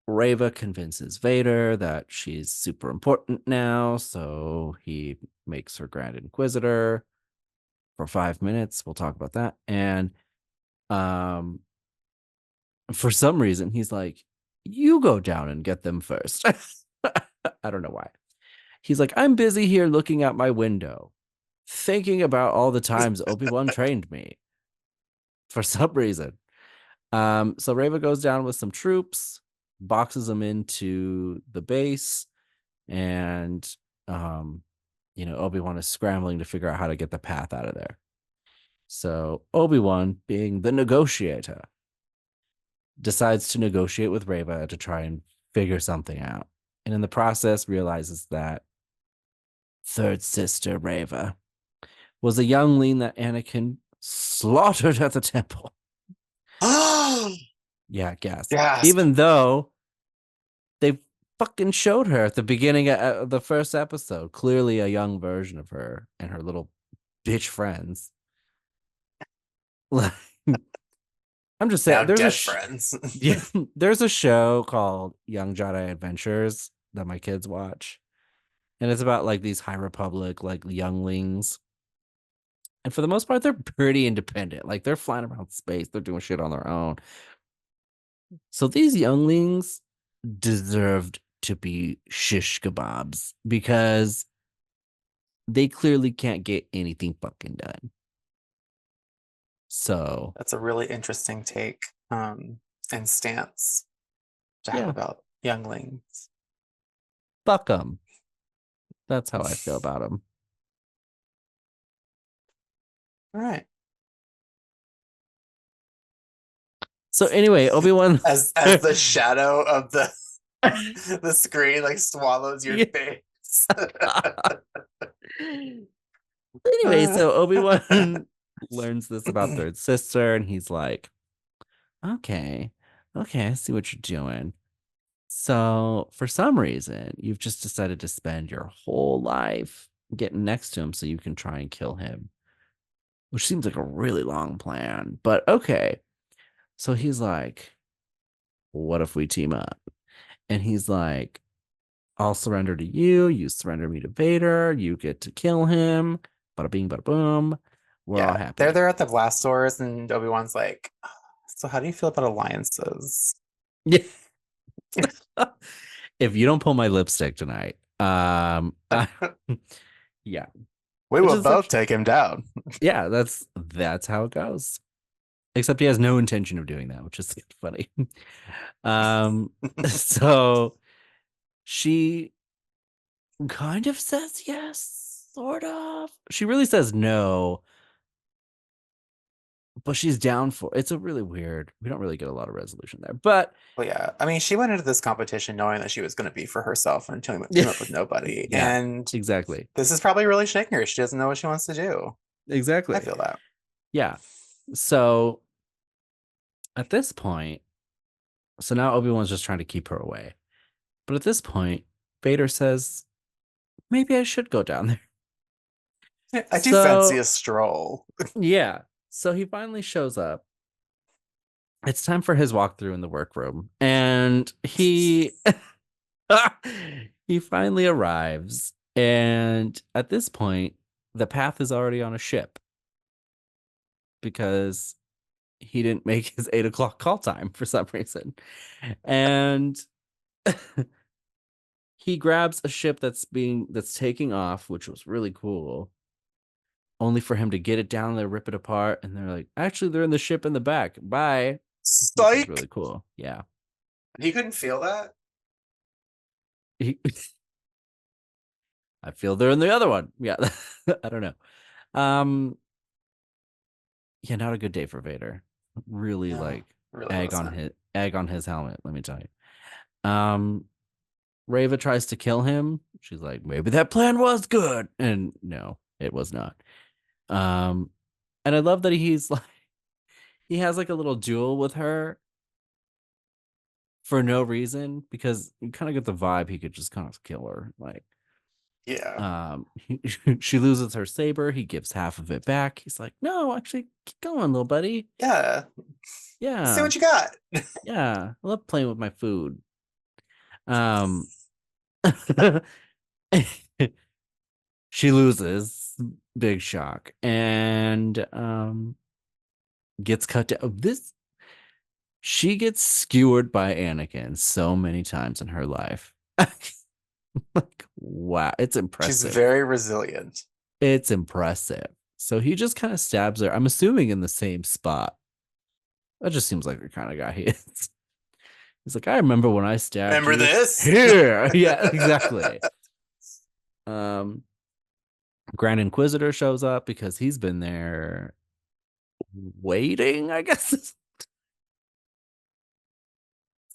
Reva convinces Vader that she's super important now, so he makes her Grand Inquisitor for 5 minutes. We'll talk about that. And um, for some reason, he's like, "You go down and get them first." I don't know why. He's like, "I'm busy here looking out my window, thinking about all the times Obi-Wan trained me." For some reason. So Reva goes down with some troops, boxes them into the base, and um, Obi-Wan is scrambling to figure out how to get the path out of there. So Obi-Wan, being the negotiator, decides to negotiate with Reva to try and figure something out. And in the process, realizes that third sister Reva was a youngling that Anakin slaughtered at the temple. Yeah, gasp. Gasp. Even though they fucking showed her at the beginning of the first episode, clearly a young version of her and her little bitch friends. Like, I'm just Now saying, dead friends. yeah, there's a show called Young Jedi Adventures that my kids watch, and it's about like these High Republic like younglings, and for the most part, they're pretty independent. Like they're flying around space, they're doing shit on their own. So these younglings deserved to be shish kebabs because they clearly can't get anything fucking done. So That's a really interesting take and stance to have yeah, about younglings. fuck them. That's how I feel about them. All right. So anyway, Obi-Wan. As the shadow of the screen like swallows your Yeah. face. Anyway, so Obi-Wan learns this about Third Sister, and he's like, okay, okay, I see what you're doing. So for some reason, you've just decided to spend your whole life getting next to him so you can try and kill him, which seems like a really long plan. But okay. So he's like, what if we team up? And he's like, I'll surrender to you. You surrender me to Vader. You get to kill him. Bada bing, bada boom. We're all Yeah, they're happy. there at the blast doors, and Obi-Wan's like, so how do you feel about alliances? Yeah. If you don't pull my lipstick tonight, yeah, We which will is both like, take him down. yeah, that's how it goes. Except he has no intention of doing that, which is funny. Um, so she kind of says yes, sort of. She really says no, but she's down for it's a really weird. We don't really get a lot of resolution there, but Well, yeah. I mean, she went into this competition knowing that she was going to be for herself and yeah, team up with nobody. yeah, And exactly, this is probably really shaking her. She doesn't know what she wants to do. I exactly, feel that. yeah. So at this point, so now Obi-Wan's just trying to keep her away, but at this point, Vader says maybe I should go down there. I do fancy So a stroll. yeah, so he finally shows up. It's time for his walkthrough in the workroom, and he he finally arrives. And at this point, the path is already on a ship because he didn't make his 8 o'clock call time for some reason. And he grabs a ship that's taking off, which was really cool, only for him to get it down there, rip it apart, and they're like, actually, they're in the ship in the back. Bye. Which was Psych. really cool. Yeah. He couldn't feel that. He, I feel they're in the other one. Yeah. I don't know. Um, yeah, not a good day for Vader. Really No, like really wasn't. egg on his helmet, let me tell you. Reva tries to kill him. She's like, maybe that plan was good. And no, it was not. Um, and I love that he's like he has like a little duel with her for no reason because you kind of get the vibe he could just kind of kill her. Like, Yeah. she loses her saber, he gives half of it back. He's like, no, actually, keep going, little buddy. Yeah. Let's see Yeah, what you got. yeah, I love playing with my food. Um, she loses, big shock, and gets cut down. This she gets skewered by Anakin so many times in her life. Like, wow, it's She's impressive. very resilient. It's impressive. So he just kind of stabs her. I'm assuming in the same spot. That just seems like the kind of guy he is. He's like, I remember when I stabbed Remember you this? here. Yeah, exactly. Um, Grand Inquisitor shows up because he's been there waiting, I guess. It's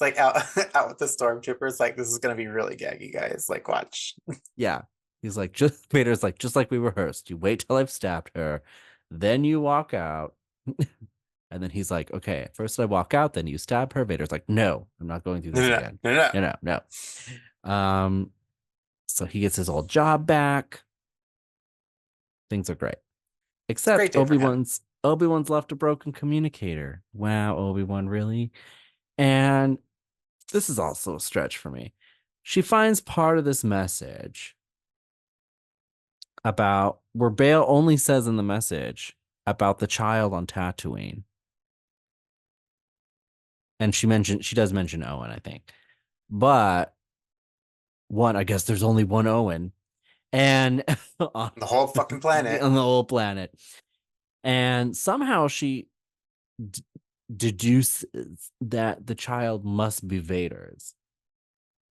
like out out with the stormtroopers. Like this is gonna be really gaggy, guys. Like watch. Yeah. He's like, just Vader's like, just like we rehearsed. You wait till I've stabbed her, then you walk out, and And then he's like, okay, first I walk out, then you stab her. Vader's like, no, I'm not going through No, this no, again. no, no, no. No, no, no. So he gets his old job back. Things are great. It's a Except great day for him. Obi-Wan's left a broken communicator. Wow, Obi-Wan, really? And this is also a stretch for me. She finds part of this message about where Bale only says in the message about the child on Tatooine. And she does mention Owen, I think. But one, I guess there's only one Owen and on The whole fucking planet. the whole planet. And somehow she d- deduces that the child must be Vader's.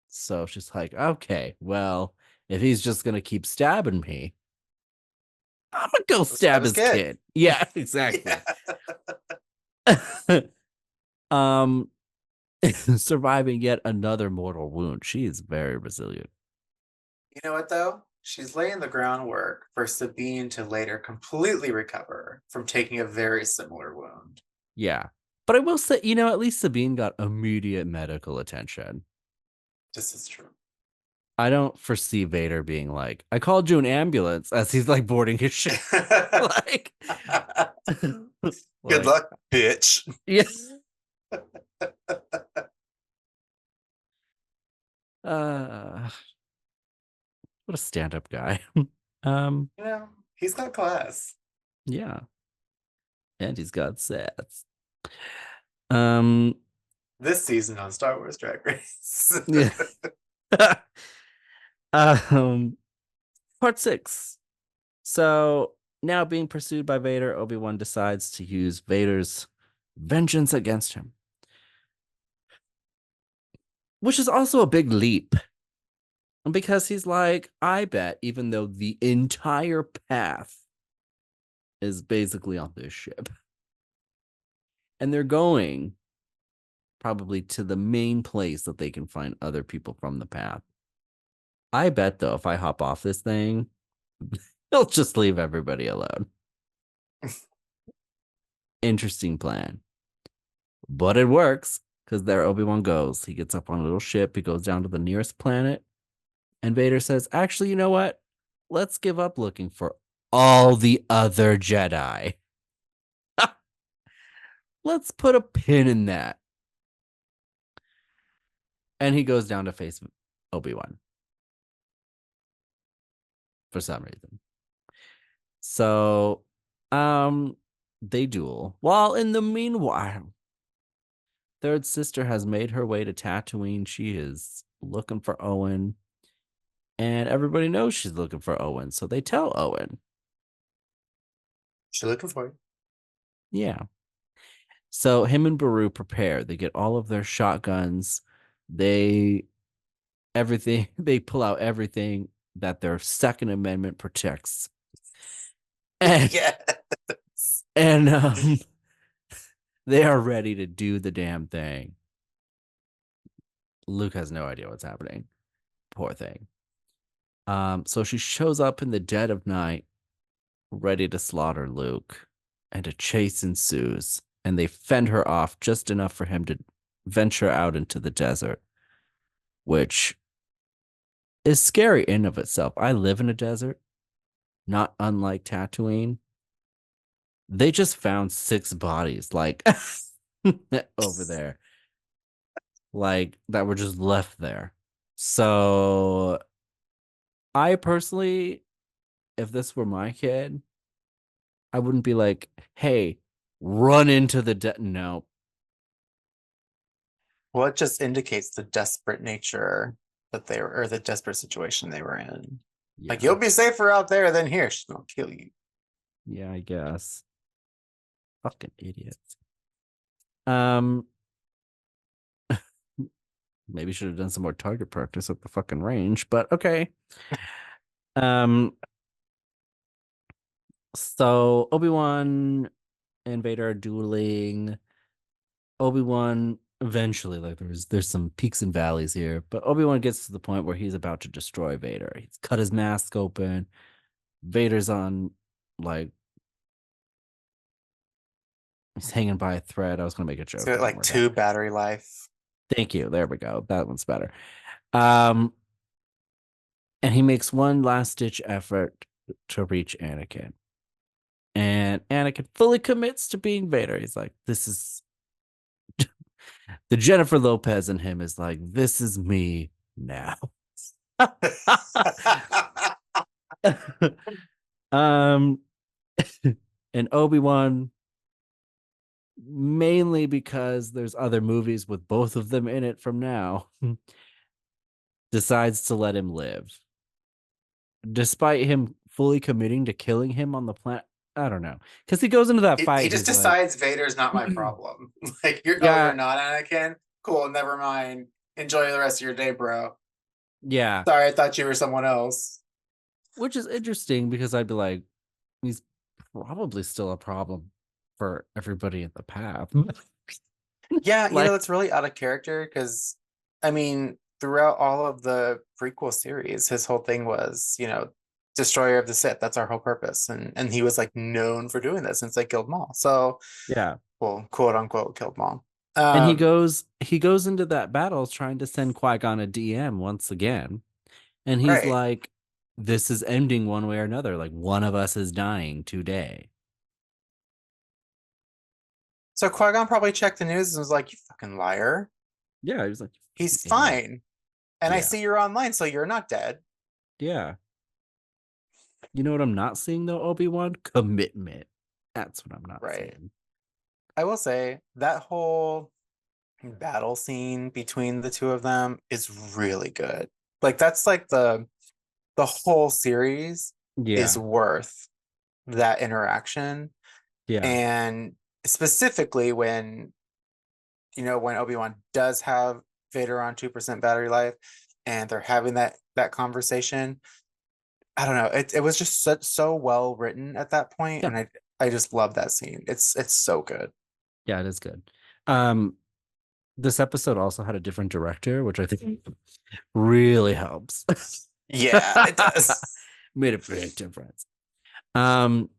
So she's like, okay, well, if he's just gonna keep stabbing me, I'm gonna go Let's grab stab his his kid. kid. Yeah, Yeah. exactly. um, surviving yet another mortal wound. She is very resilient. You know what though? She's laying the groundwork for Sabine to later completely recover from taking a very similar wound. Yeah. But I will say, at least Sabine got immediate medical attention. This is true. I don't foresee Vader being like, I called you an ambulance as he's like boarding his ship. like, Good like, luck, bitch. yes. Uh, what a stand-up guy. um, You know, he's got class. yeah. And he's got sass. Um, This season on Star Wars Drag Race. yeah. um, part 6. So now being pursued by Vader, Obi-Wan decides to use Vader's vengeance against him, which is also a big leap because he's like, I bet, even though the entire path is basically on this ship, and they're going probably to the main place that they can find other people from the path. I bet, though, if I hop off this thing, they'll just leave everybody alone. Interesting plan. But it works because there Obi-Wan goes. He gets up on a little ship. He goes down to the nearest planet. And Vader says, actually, you know what? Let's give up looking for all the other Jedi. Let's put a pin in that. And he goes down to face Obi-Wan for some reason. So, they duel. While in the meanwhile, third sister has made her way to Tatooine. She is looking for Owen. And everybody knows she's looking for Owen. So they tell Owen. She's looking for you. Yeah. So him and Baru prepare. They get all of their shotguns. They they pull out everything that their Second Amendment protects. And Yes. and they are ready to do the damn thing. Luke has no idea what's happening. Poor thing. So she shows up in the dead of night, ready to slaughter Luke, and a chase ensues, and they fend her off just enough for him to venture out into the desert, which is scary in of itself. I live in a desert, not unlike Tatooine. They just found 6 bodies like over there, like that were just left there. So I personally, if this were my kid, I wouldn't be like, hey, run into no. Well, it just indicates the desperate nature that they were, or the desperate situation they were in. Like, Yeah. you'll be safer out there than here. She's gonna kill you. Yeah, I guess. Fucking idiots. Um, maybe should have done some more target practice at the fucking range, but okay. Um, so Obi-Wan and Vader are dueling. Obi-Wan eventually, like there's some peaks and valleys here, but Obi-Wan gets to the point where he's about to destroy Vader. He's cut his mask open. Vader's on like He's hanging by a thread. I was gonna make a It's joke. got It didn't like work out. two battery life. Thank you. There we go. That one's better. Um, and he makes one last ditch effort to reach Anakin. And Anakin fully commits to being Vader. He's like, this is the Jennifer Lopez in him is like, this is me now. um, and Obi-Wan, mainly because there's other movies with both of them in it from now, decides to let him live. Despite him fully committing to killing him on the planet. I don't know. Because he goes into that He fight, just he's like, decides Vader's not my problem. Like you're yeah, not Anakin. Cool, never mind. Enjoy the rest of your day, bro. yeah. Sorry, I thought you were someone else. Which is interesting because I'd be like, he's probably still a problem for everybody in the path. Yeah, Like, that's really out of character because, I mean, throughout all of the prequel series, his whole thing was, destroyer of the Sith. That's our whole purpose, and he was like known for doing this since they killed Maul. So, yeah. well, quote unquote, killed Maul. And he Um, goes into that battle trying to send Qui-Gon a DM once again. And he's right. like, this is ending one way or another. Like one of us is dying today. So Qui-Gon probably checked the news and was like, "You fucking liar. Yeah, he was like, He's idiot. fine, and I Yeah. see you're online, so you're not dead." Yeah. You know what I'm not seeing though, Obi-Wan? Commitment. That's what I'm not Right. seeing. I will say that whole battle scene between the two of them is really good. Like that's like the whole series is Yeah. worth that interaction. Yeah. And specifically when Obi-Wan does have Vader on 2% battery life and they're having that conversation. I don't know. It was just so well written at that point, Yeah. and I just love that scene. It's so good. Yeah, it is good. Um, this episode also had a different director, which I think really helps. Yeah, it does. Made a big difference. Um,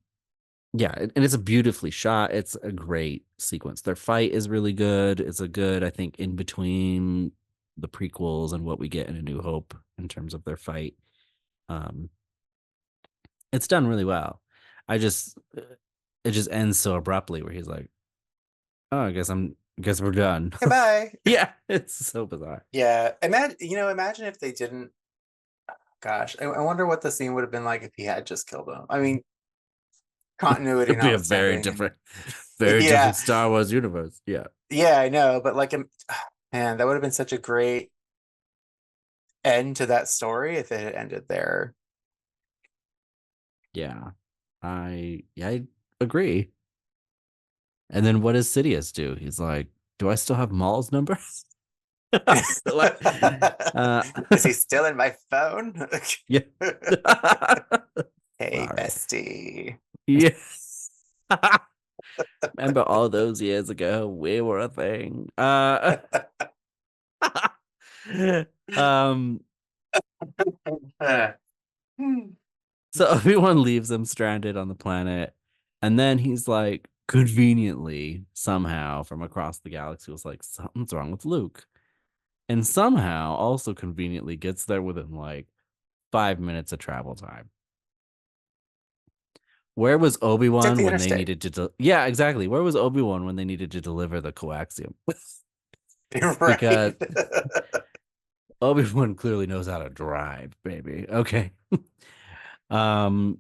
yeah, and it's a beautifully shot. It's a great sequence. Their fight is really good. It's a good, I think, in between the prequels and what we get in A New Hope in terms of their fight. Um, it's done really well. I just it just ends so abruptly where he's like, "Oh, I guess we're done." Goodbye. Yeah, it's so bizarre. Yeah, imagine if they didn't. Gosh, I wonder what the scene would have been like if he had just killed him. I mean, continuity It'd be a notwithstanding, and very yeah, different Star Wars universe. Yeah. yeah, I know, but like, man, that would have been such a great end to that story if it had ended there. Yeah. I agree. And then what does Sidious do? He's like, "Do I still have Maul's number?" Like, uh, Is he still in my phone? yeah. Hey, Sorry. bestie. Yes. Remember all those years ago, we were a thing. Um, so everyone leaves him stranded on the planet, and then he's like, conveniently, somehow from across the galaxy, was like, something's wrong with Luke. And somehow also conveniently gets there within like 5 minutes of travel time. Where was Took Obi-Wan the when they interstate. needed to yeah, exactly. Where was Obi-Wan when they needed to deliver the coaxium? Because Right. Obi-Wan clearly knows how to drive, baby. Okay. um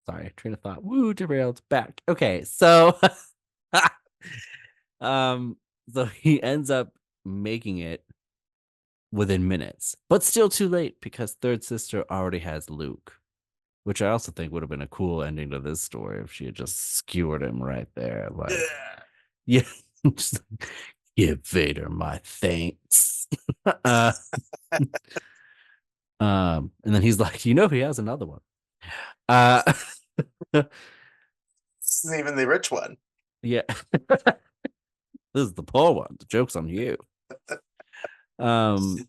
Sorry, train of thought. Woo, derailed back. Okay, so um so he ends up making it within minutes, but still too late because third sister already has Luke, which I also think would have been a cool ending to this story if she had just skewered him right there. Like, yeah, just give Vader my thanks. uh, and then he's like, he has another one. Uh, This is even the rich one. yeah, this is the poor one. The joke's on you. Um,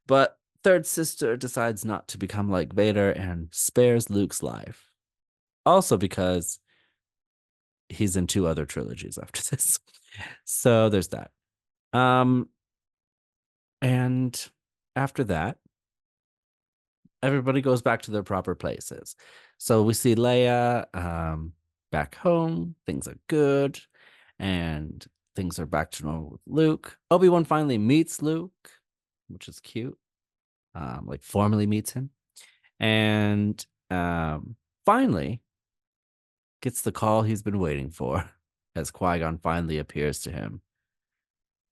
but third sister decides not to become like Vader and spares Luke's life. Also because he's in two other trilogies after this. So there's that. Um, and after that, everybody goes back to their proper places. So we see Leia back home. Things are good, and things are back to normal with Luke. Obi-Wan finally meets Luke, which is cute. Like formally meets him, and finally gets the call he's been waiting for as Qui-Gon finally appears to him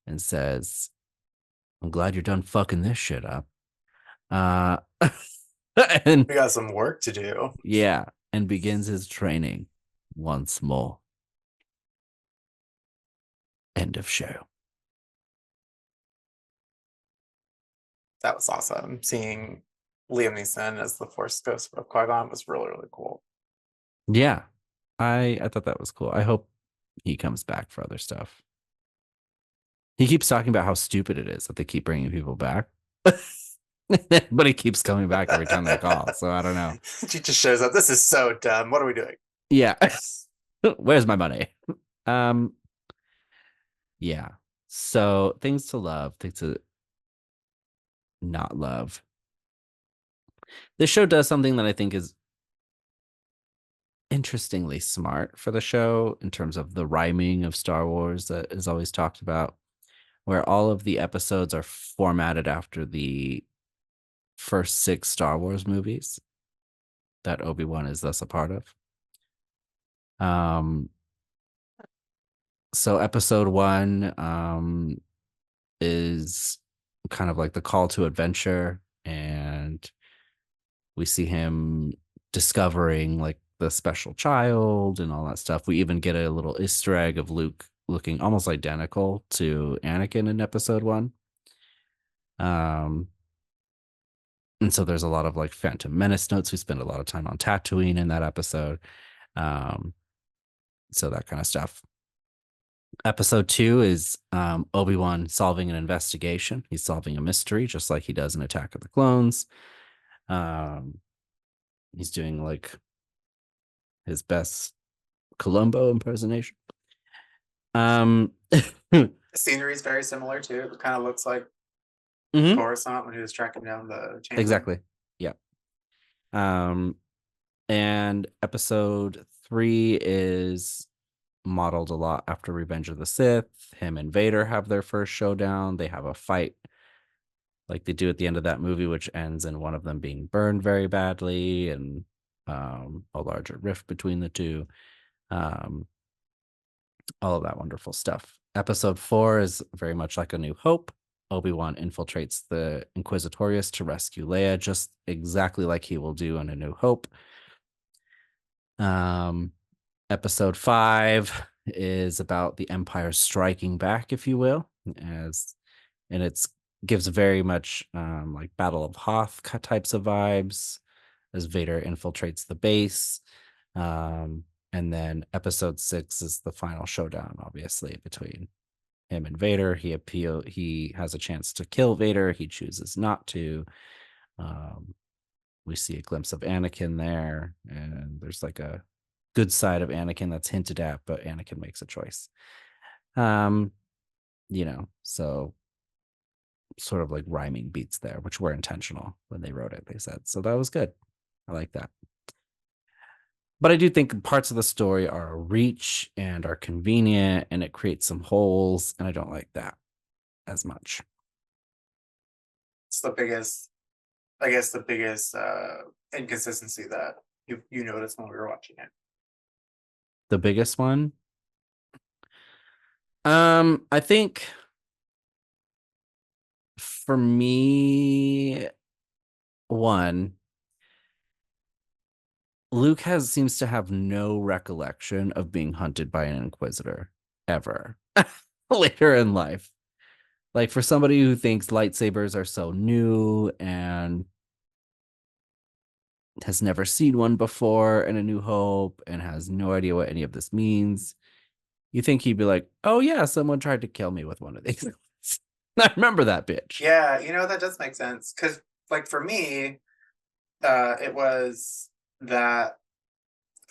and says, "I'm glad you're done fucking this shit up." Uh, and We got some work to do. yeah, and begins his training once more. End of show. That was awesome. Seeing Liam Neeson as the Force Ghost of Qui-Gon was really, really cool. Yeah, I thought that was cool. I hope he comes back for other stuff. He keeps talking about how stupid it is that they keep bringing people back. But he keeps coming back every time they call. So I don't know. She just shows up. This is so dumb. What are we doing? Yeah. Where's my money? Um, yeah. So things to love, things to not love. This show does something that I think is interestingly smart for the show in terms of the rhyming of Star Wars that is always talked about, where all of the episodes are formatted after the first six Star Wars movies that Obi-Wan is thus a part of. Um, so episode one is kind of like the call to adventure, and we see him discovering like the special child and all that stuff. We even get a little Easter egg of Luke looking almost identical to Anakin in episode one. Um, and so there's a lot of like Phantom Menace notes. We spend a lot of time on Tatooine in that episode. Um, so that kind of stuff. Episode two is Obi-Wan solving an investigation. He's solving a mystery, just like he does in Attack of the Clones. Um, he's doing like his best Columbo impersonation. The scenery is very similar too. It kind of looks like Mhm. Coruscant when he was tracking down the chamber. Exactly. Yeah. Um, and episode three is modeled a lot after Revenge of the Sith. Him and Vader have their first showdown. They have a fight like they do at the end of that movie, which ends in one of them being burned very badly and a larger rift between the two. Um, all of that wonderful stuff. Episode four is very much like A New Hope. Obi-Wan infiltrates the Inquisitorius to rescue Leia, just exactly like he will do in A New Hope. Episode five is about the Empire striking back, if you will, and it's gives very much like Battle of Hoth types of vibes as Vader infiltrates the base. And then episode six is the final showdown, obviously, between him and Vader. He has a chance to kill Vader. He chooses not to. We see a glimpse of Anakin there, and there's like a good side of Anakin that's hinted at, but Anakin makes a choice. Um, so sort of like rhyming beats there, which were intentional when they wrote it, they said. So that was good. I like that. But I do think parts of the story are a reach and are convenient, and it creates some holes, and I don't like that as much. It's the biggest, I guess, the biggest inconsistency that you noticed when we were watching it. The biggest one, I think for me, one, Luke seems to have no recollection of being hunted by an Inquisitor ever later in life. Like for somebody who thinks lightsabers are so new and has never seen one before in A New Hope and has no idea what any of this means, you think he'd be like, "Oh yeah, someone tried to kill me with one of these." I remember that bitch. Yeah, that does make sense because like for me, it was that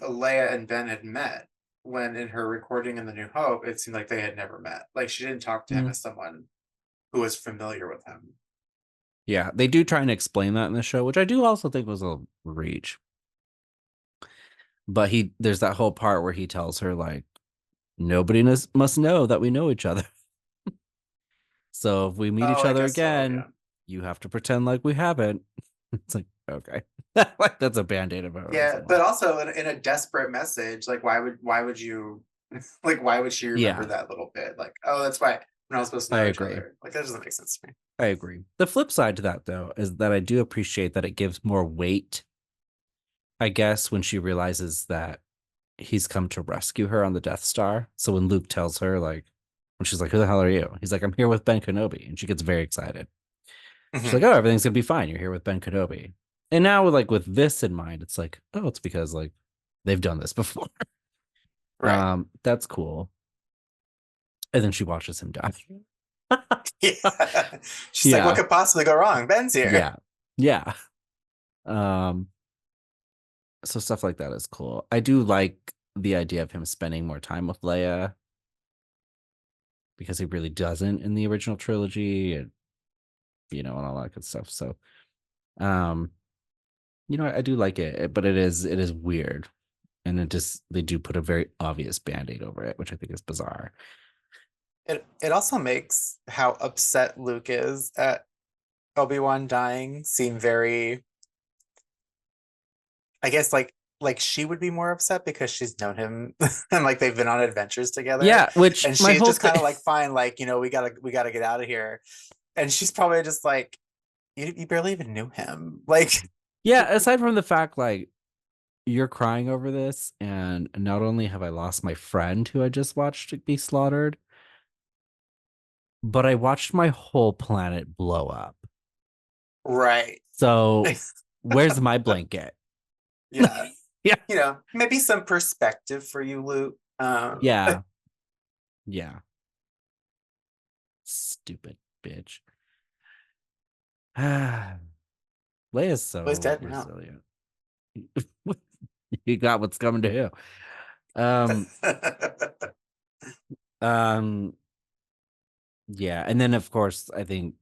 Leia and Ben had met when in her recording in The New Hope, it seemed like they had never met. Like she didn't talk to him Mm. as someone who was familiar with him. Yeah, they do try and explain that in the show, which I do also think was a reach. But there's that whole part where he tells her like nobody must know that we know each other. So if we meet each Oh, I other guess so. again, Yeah. you have to pretend like we haven't. It's like, okay. Like that's a band-aid of a Yeah, but someone. also in a desperate message, like why would you like why would she remember Yeah, that little bit? Like, oh, that's why we're not supposed to I know each agree. other. Like that doesn't make sense to me. I agree. The flip side to that though is that I do appreciate that it gives more weight, I guess, when she realizes that he's come to rescue her on the Death Star. So when Luke tells her, like, when she's like, "Who the hell are you?" He's like, "I'm here with Ben Kenobi," and she gets very excited. She's like, Mhm. "Oh, everything's gonna be fine. You're here with Ben Kenobi." And now, with this in mind, it's like, oh, it's because like they've done this before. Right. That's cool. And then she watches him die. Yeah. She's like, what Yeah, could possibly go wrong? Ben's here. yeah, yeah. Um, so stuff like that is cool. I do like the idea of him spending more time with Leia because he really doesn't in the original trilogy, and and all that good stuff. So, um, I do like it, but it is weird, and they do put a very obvious band-aid over it, which I think is bizarre. It also makes how upset Luke is at Obi-Wan dying seem very, I guess like she would be more upset because she's known him and like they've been on adventures together. Yeah, which And my she's whole just thing. kind of like, fine, like, we gotta get out of here. And she's probably just like, you barely even knew him. Like, Yeah, aside from the fact like you're crying over this, and not only have I lost my friend who I just watched be slaughtered, but I watched my whole planet blow up. right. So where's my blanket? Yeah. Yeah. Maybe some perspective for you, Luke. Yeah. Yeah. Stupid bitch. Leia's Well, he's so dead now. resilient. He got what's coming to him. Um, um, yeah, and then of course I think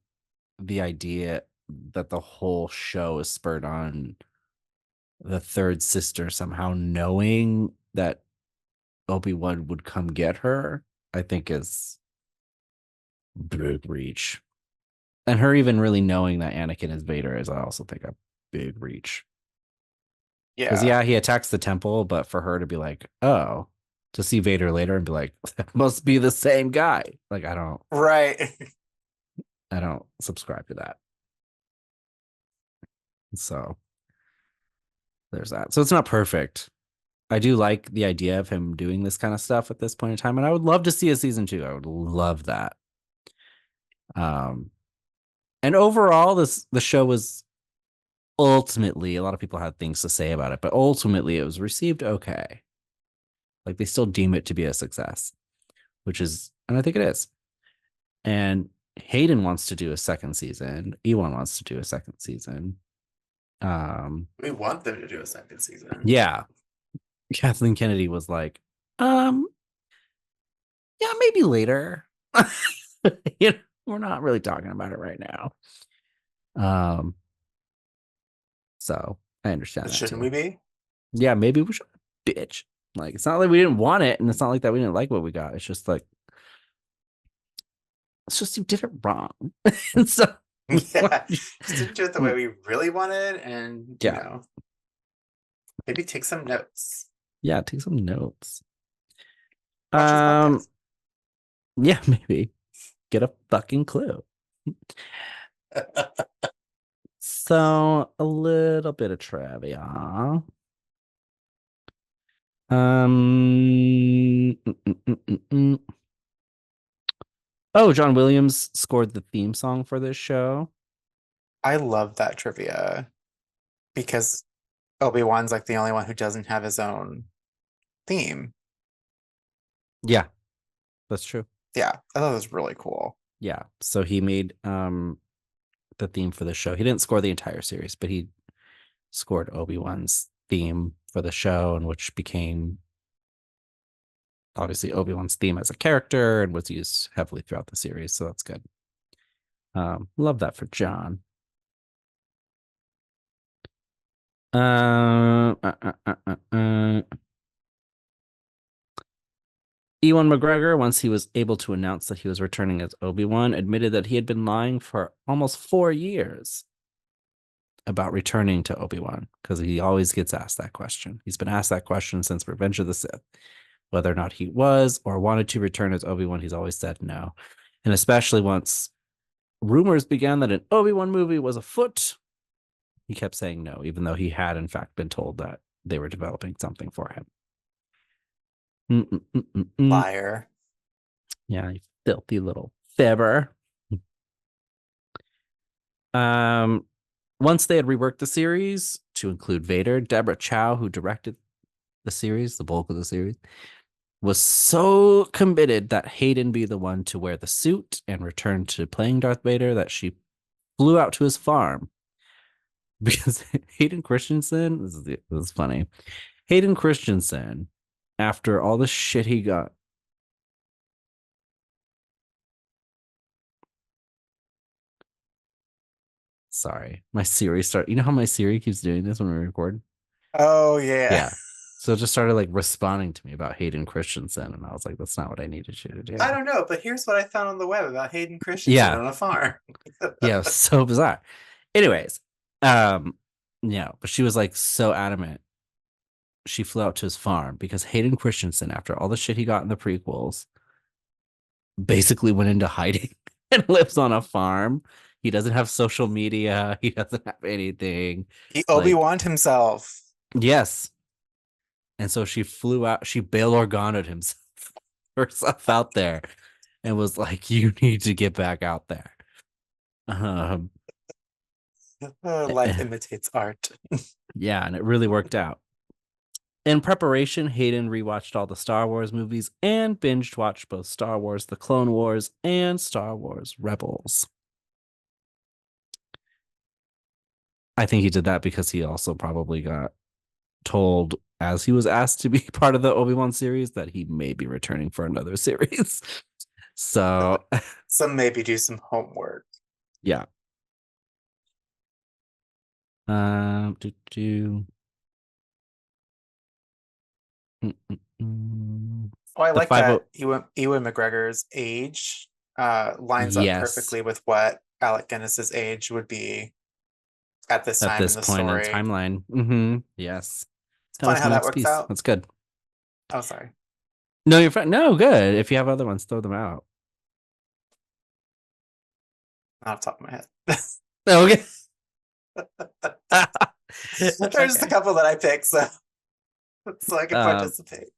the idea that the whole show is spurred on the third sister somehow knowing that Obi-Wan would come get her, I think is big reach. And her even really knowing that Anakin is Vader is, I also think, a big reach. Because Yeah. yeah, he attacks the temple, but for her to be like, oh, to see Vader later and be like, that must be the same guy. Like, Right. I don't subscribe to that. So there's that. So it's not perfect. I do like the idea of him doing this kind of stuff at this point in time, and I would love to see a season 2. I would love that. Um, and overall, the show was ultimately, a lot of people had things to say about it, but ultimately it was received okay. Like they still deem it to be a success, and I think it is. And Hayden wants to do a second season. Ewan wants to do a second season. Um, We want them to do a second season. yeah, Kathleen Kennedy was like, yeah, maybe later. We're not really talking about it right now. Um, so I understand But that shouldn't too. we be? Yeah, maybe we should, bitch. Like, it's not like we didn't want it, and it's not like that we didn't like what we got. It's just like, it's just you did it wrong. And so we want Yeah. Just didn't do it the way we really wanted. And, yeah, maybe take some notes. yeah, take some notes. Watch this Um, podcast. yeah, maybe get a fucking clue. So a little bit of trivia. Mm, mm, mm, mm, mm. Oh, John Williams scored the theme song for this show. I love that trivia because Obi-Wan's like the only one who doesn't have his own theme. Yeah, that's true. Yeah, I thought it was really cool. Yeah. So he made the theme for the show. He didn't score the entire series, but he scored Obi-Wan's theme for the show, and which became obviously Obi-Wan's theme as a character and was used heavily throughout the series. So that's good. Love that for John. Uh, uh, uh, uh, uh, uh. Ewan McGregor, once he was able to announce that he was returning as Obi-Wan, admitted that he had been lying for almost 4 years about returning to Obi-Wan because he always gets asked that question. He's been asked that question since Revenge of the Sith. Whether or not he was or wanted to return as Obi-Wan, he's always said no. And especially once rumors began that an Obi-Wan movie was afoot, he kept saying no, even though he had in fact been told that they were developing something for him. Liar. Yeah, you filthy little fibber. Once they had reworked the series to include Vader, Deborah Chow, who directed the series, the bulk of the series, was so committed that Hayden be the one to wear the suit and return to playing Darth Vader that she flew out to his farm. Because Hayden Christensen, this is funny. Hayden Christensen, after all the shit he got. Sorry, my Siri start. You know how my Siri keeps doing this when we record? Oh yeah. Yeah. So it just started like responding to me about Hayden Christensen, and I was like, "That's not what I needed you to do." I don't know, but here's what I found on the web about Hayden Christensen Yeah, on a farm. yeah, it was so bizarre. Anyways, um, yeah, but she was like so adamant. She flew out to his farm because Hayden Christensen, after all the shit he got in the prequels, basically went into hiding and lives on a farm. He doesn't have social media. He doesn't have anything. He Like, Obi-Wan himself. yes. And so she flew out, she Bail Organaed himself herself out there and was like, you need to get back out there. Um, Life imitates art. yeah, and it really worked out. In preparation, Hayden rewatched all the Star Wars movies and binged watched both Star Wars The Clone Wars and Star Wars Rebels. I think he did that because he also probably got told as he was asked to be part of the Obi-Wan series that he may be returning for another series. So, Some maybe do some homework. yeah. Do, do. Oh, I The like 50. that Ewan McGregor's age lines up Yes, perfectly with what Alec Guinness's age would be at this at time in this the point in the story. timeline. Yes. It's That funny was how my that next works piece. out. That's good. Oh, sorry. No, you're fine. No, good. If you have other ones, throw them out. Not off the top of my head. Okay. There's just a Okay. couple that I picked, so I can Um, participate.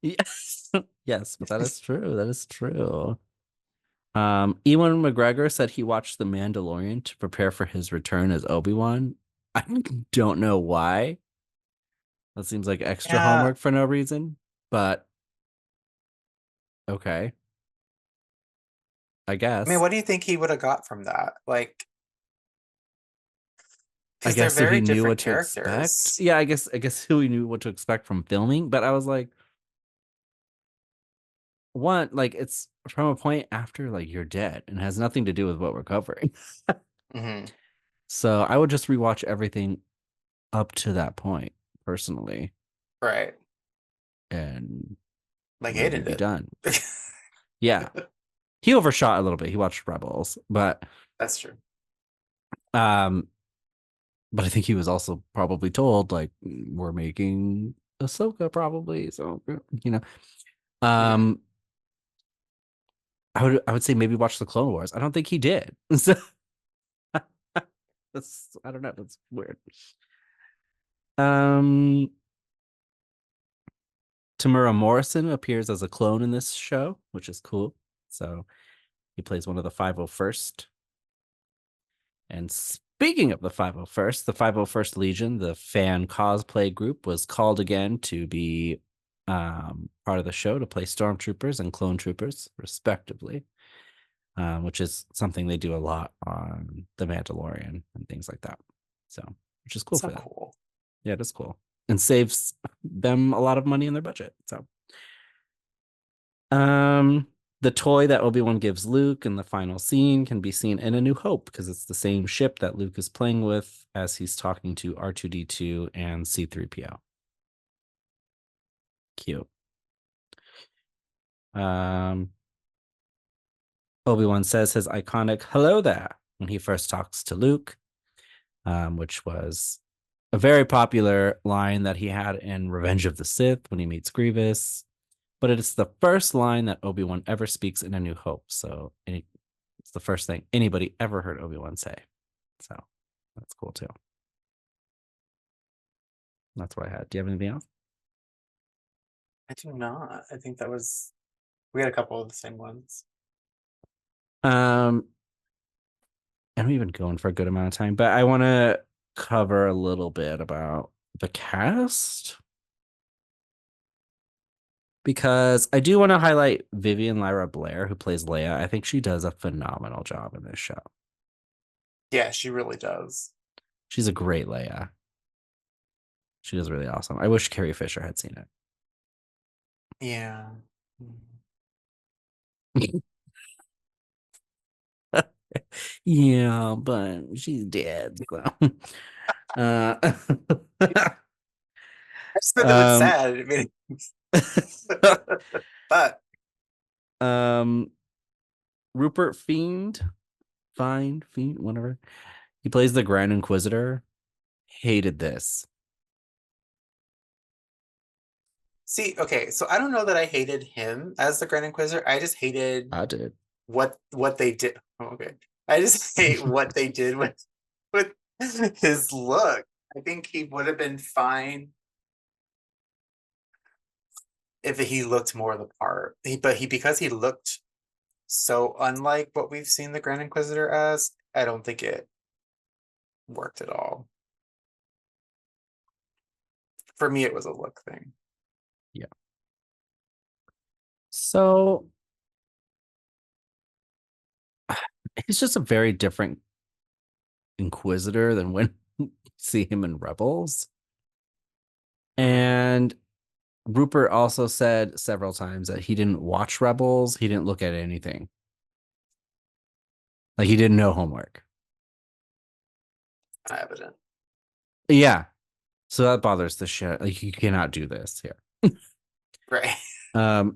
yes. Yes, but that is true. That is true. Ewan McGregor said he watched The Mandalorian to prepare for his return as Obi-Wan. I don't know why. That seems like extra Yeah. homework for no reason, but okay, I I mean, guess. what do you think he would have got from that? Like, I because they're guess so he very knew different what to expect. characters. Yeah, I guess he knew what to expect from filming, but I was like, one, like it's from a point after like you're dead and has nothing to do with what we're covering. Hmm. So I would just rewatch everything up to that point personally, Right. and Like maybe Hayden be did. done. Yeah. He overshot a little bit. He watched Rebels, That's true. um but I think he was also probably told like we're making Ahsoka probably. So you know. Hmm. Um I would say maybe watch the Clone Wars. I don't think he did. So that's I don't know. That's weird. Um Tamura Morrison appears as a clone in this show, which is cool. So he plays one of the 501st. And speaking of the 501st, the 501st Legion, the fan cosplay group, was called again to be part of the show to play stormtroopers and clone troopers, respectively. which is something they do a lot on The Mandalorian and things like that. So, which is cool So for them. cool. Yeah, it is cool and saves them a lot of money in their budget. So, um, the toy that Obi-Wan gives Luke in the final scene can be seen in A New Hope because it's the same ship that Luke is playing with as he's talking to R2D2 and C3PO. Cute. Um, Obi-Wan says his iconic "Hello there" when he first talks to Luke, which was a very popular line that he had in Revenge of the Sith when he meets Grievous. But it's the first line that Obi-Wan ever speaks in A New Hope. So it's the first thing anybody ever heard Obi-Wan say. So that's cool too. That's what I had. Do you have anything else? I do not. I think that was we had a couple of the same ones. Um, I'm even going for a good amount of time, but I want to cover a little bit about the cast because I do want to highlight Vivian Lyra Blair, who plays Leia. I think she does a phenomenal job in this show. Yeah, she really does. She's a great Leia. She does really awesome. I wish Carrie Fisher had seen Yeah. it. Yeah, but she's dead. So. Uh, I just thought that was um, sad. I mean, but um, Rupert Fiend, whatever. He plays the Grand Inquisitor. Hated this. see, okay, so I don't know that I hated him as the Grand Inquisitor. I just hated I did. what they did. Oh, okay, I just hate what they did with his look. I think he would have been fine if he looked more the part. But he because he looked so unlike what we've seen the Grand Inquisitor as, I don't think it worked at all. For me, it was a look thing. Yeah. So he's just a very different Inquisitor than when you see him in Rebels. Mhm. And Rupert also said several times that he didn't watch Rebels. He didn't look at anything. Like he didn't know homework. Evident, Yeah. So that bothers the shit. Like you cannot do this here. right? Um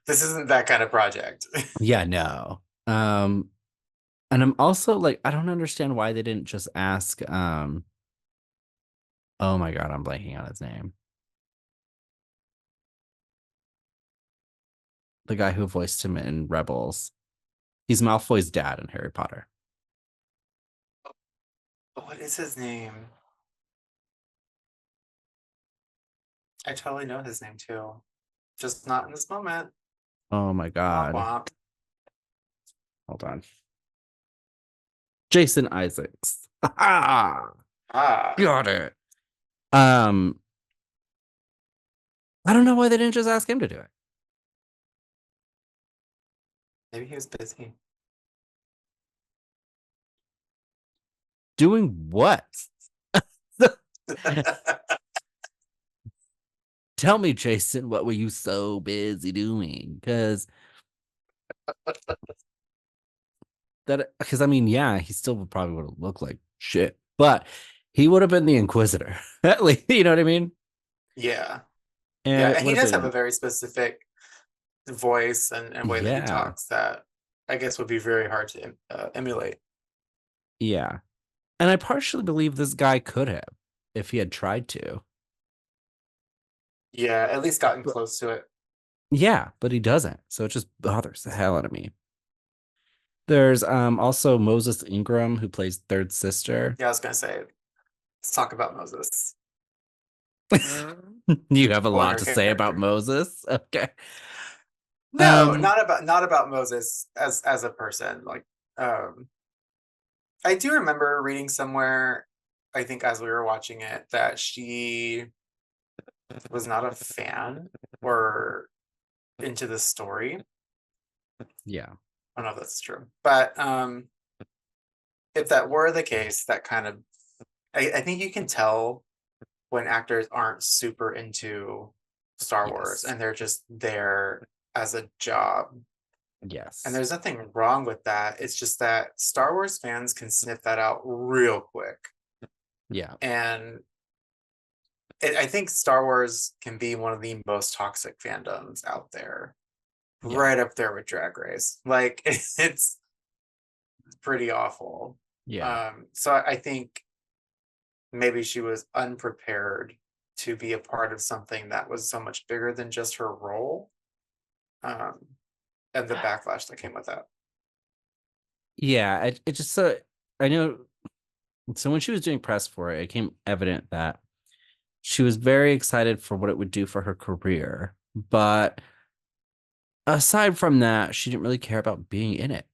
This isn't that kind of project. yeah, no. And I'm also like, I don't understand why they didn't just ask oh my god, I'm blanking on his name. The guy who voiced him in Rebels. He's Malfoy's dad in Harry Potter. What is his name? I totally know his name too. Just not in this moment. Oh my Womp god. womp. Hold on. Jason Isaacs. Got Ah, it. Um, I don't know why they didn't just ask him to do it. maybe he was busy. Doing what? Tell me, Jason, what were you so busy doing? Because I mean, yeah, he still probably would have looked like shit, but he would have been the Inquisitor. At least, you know what I mean? Yeah. Yeah, And it and would he have does have a been, very specific voice and way that he yeah, talks that I guess would be very hard to emulate. yeah. And I partially believe this guy could have if he had tried to. Yeah, at least gotten But close to it. yeah, but he doesn't. So it just bothers the hell out of me. There's also Moses Ingram who plays Third Sister. Yeah, I was gonna say, let's talk about Moses. You have a Or lot her to say about character. Moses. Okay. No, Um, not about Moses as a person. Like, um, I do remember reading somewhere, I think as we were watching it, that she was not a fan or into the story. yeah. don't know if that's true. But if that were the case, that kind of I think you can tell when actors aren't super into Star Wars Yes. and they're just there as a job. And Yes. there's nothing wrong with that. It's just that Star Wars fans can sniff that out real quick. Yeah. And I think Star Wars can be one of the most toxic fandoms out there, Yeah. right up there with Drag Race. Like it's pretty awful. Yeah. So I think maybe she was unprepared to be a part of something that was so much bigger than just her role, um, and the backlash that came with that. Yeah. It just I know. So when she was doing press for it, it became evident that she was very excited for what it would do for her career. But aside from that, she didn't really care about being in it.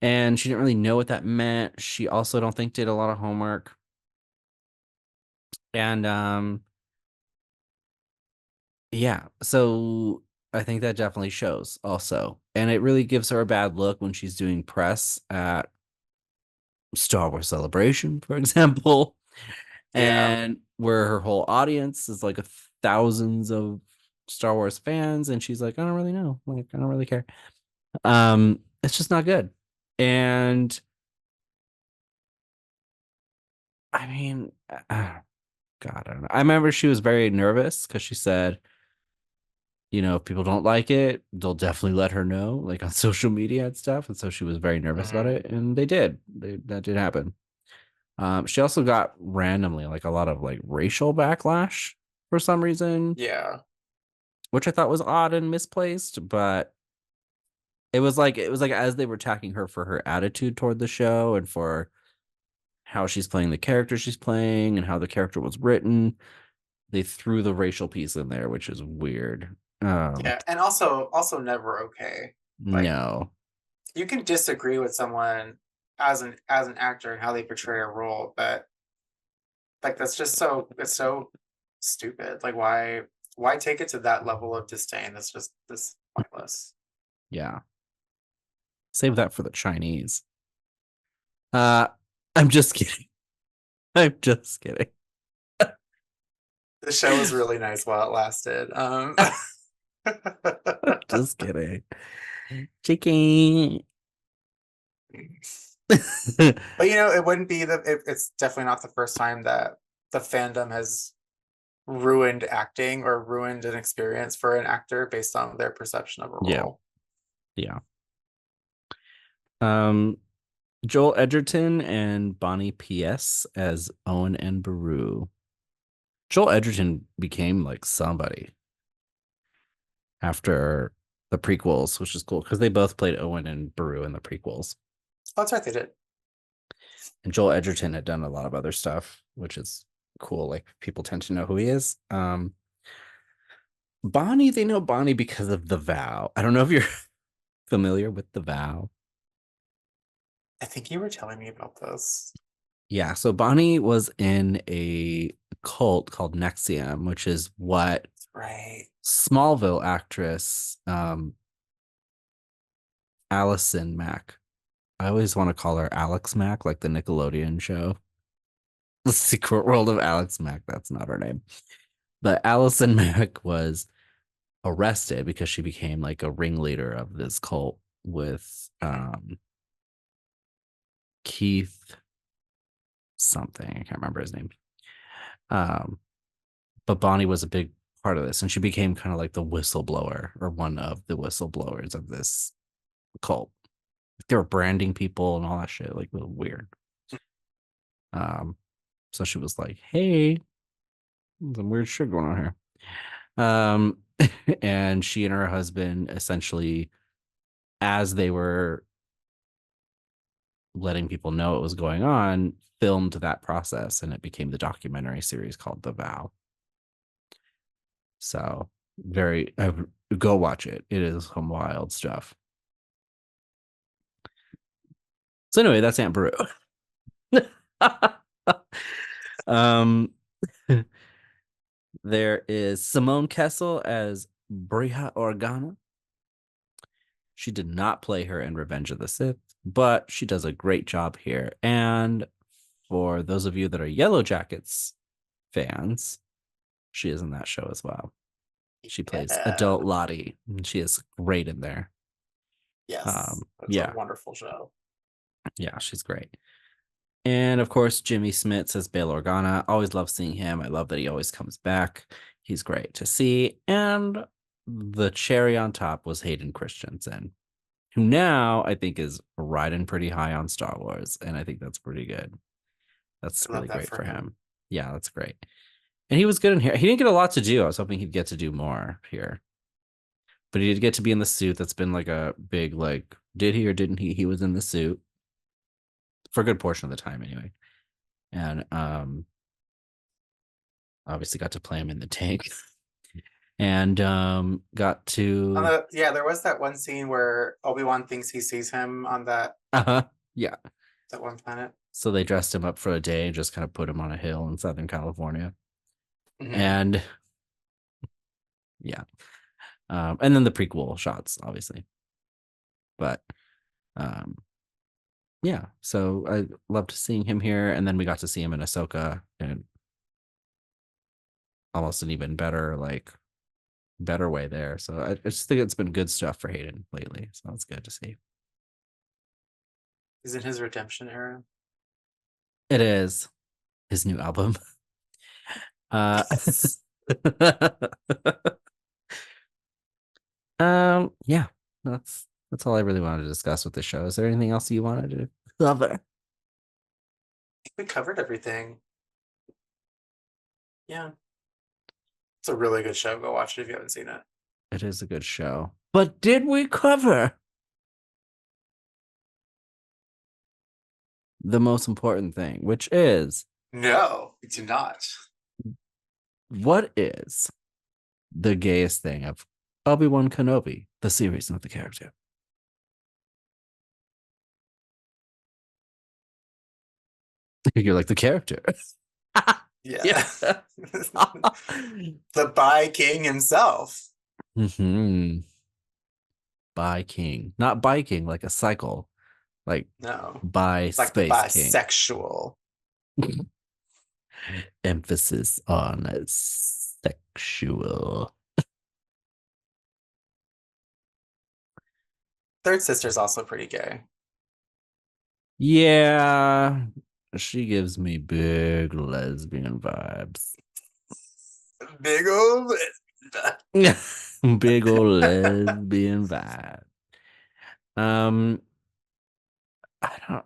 And she didn't really know what that meant. She also don't think did a lot of homework. And yeah, so I think that definitely shows also. And it really gives her a bad look when she's doing press at Star Wars Celebration, for example, Yeah. and where her whole audience is like thousands of Star Wars fans, and she's like, I don't really know, like I don't really care. It's just not good. And I mean, God, I don't know. I remember she was very nervous because she said, if people don't like it, they'll definitely let her know, like on social media and stuff. And so she was very nervous about Mhm. it, and they did. That did happen. She also got randomly like a lot of like racial backlash for some reason, Yeah. which I thought was odd and misplaced, but it was like as they were attacking her for her attitude toward the show and for how she's playing the character she's playing and how the character was written, they threw the racial piece in there, which is weird. Yeah. And also never okay. Like No. you can disagree with someone as an actor and how they portray a role, but like that's just it's so stupid. Like why take it to that level of disdain? That's just this pointless. Yeah. Save that for the Chinese. Uh I'm just kidding. I'm just kidding. The show was really nice while it lasted. Just kidding. Chicken. But it wouldn't be it's definitely not the first time that the fandom has ruined acting or ruined an experience for an actor based on their perception of a Yeah. role. Yeah. Um Joel Edgerton and Bonnie PS as Owen and Beru. Joel Edgerton became like somebody after the prequels, which is cool because they both played Owen and Beru in the prequels. Oh, that's right, they did. And Joel Edgerton had done a lot of other stuff, which is cool. Like people tend to know who he is. Bonnie, they know Bonnie because of The Vow. I don't know if you're familiar with The Vow. I think you were telling me about this. Yeah, so Bonnie was in a cult called Nexium, which is what Right. Smallville actress Allison Mack. I always want to call her Alex Mack, like the Nickelodeon show. The Secret World of Alex Mack. That's not her name. But Allison Mack was arrested because she became like a ringleader of this cult with Mhm. Keith something. I can't remember his name. Um, but Bonnie was a big part of this, and she became kind of like the whistleblower or one of the whistleblowers of this cult. They were branding people and all that shit, like really weird. Um, so she was like, "Hey, some weird shit going on here." Um, and she and her husband essentially, as they were letting people know what was going on, filmed that process, and it became the documentary series called The Vow. So very, go watch it. It is some wild stuff. So anyway, that's Aunt Beru. um, there is Simone Kessel as Bria Organa. She did not play her in Revenge of the Sith, but she does a great job here. And for those of you that are Yellow Jackets fans, she is in that show as well. She plays Yeah. adult Lottie, and she is great in there. Yes. That's a Yeah, wonderful show. yeah, she's great. And of course, Jimmy Smits as Bail Organa. Always love seeing him. I love that he always comes back. He's great to see. And the cherry on top was Hayden Christensen, who now I think is riding pretty high on Star Wars. And I think that's pretty good. That's I love really that great for for him. him. Yeah, that's great. And he was good in here. He didn't get a lot to do. I was hoping he'd get to do more here. But he did get to be in the suit. That's been like a big, like, did he or didn't he? He was in the suit for a good portion of the time anyway. And obviously got to play him in the tank. And got to Yeah, there was that one scene where Obi-Wan thinks he sees him on uh-huh. Yeah. that one planet. So they dressed him up for a day and just kind of put him on a hill in Southern California. Hmm. And yeah. And then the prequel shots, obviously. But um yeah, so I loved seeing him here, and then we got to see him in Ahsoka, and almost an even better, like, better way there. So I just think it's been good stuff for Hayden lately. So it's good to see. He's in his redemption era. It is his new album. Uh, Yes. yeah, that's all I really wanted to discuss with the show. Is there anything else you wanted to cover? We covered everything. Yeah. It's a really good show. Go watch it if you haven't seen it. It is a good show. But did we cover the most important thing, which is No, we do not. what is the gayest thing of Obi-Wan Kenobi, the series, not the character? You're like the character. Yeah. Yeah. The Bi King himself. Hmm. By King, not biking like a cycle, like No. by Like the Space King. bisexual. Emphasis on sexual. Third sister's also pretty gay. Yeah, she gives me big lesbian vibes. Big old. Big old lesbian vibe. Um, I don't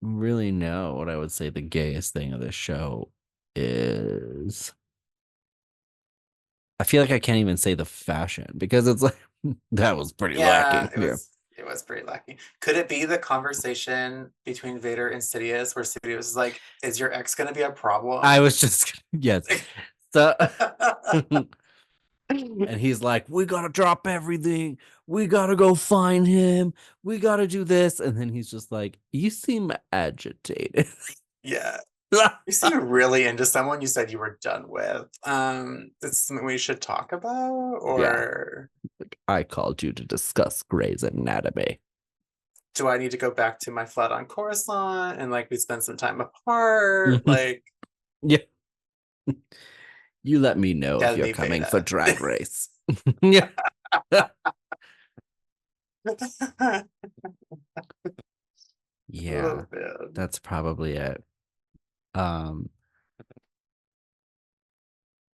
really know what I would say the gayest thing of this show is. I feel like I can't even say the fashion because it's like that was pretty Yeah, lacking here. it was pretty lacking. Could it be the conversation between Vader and Sidious where Sidious is like, is your ex gonna be a I problem? was just yes. So and he's like, "We gotta drop everything. We gotta go find him. We gotta do this." And then he's just like, "You seem agitated." Yeah. You seem really into someone you said you were done with. Is something we should talk about? Yeah, Or I called you to discuss Grey's Anatomy. do I need to go back to my flat on Coruscant and like we spend some time apart? Like, Yeah, you let me know if tell you're me, coming for Veda. Drag Race. Yeah, yeah, Oh man. that's probably it. Um,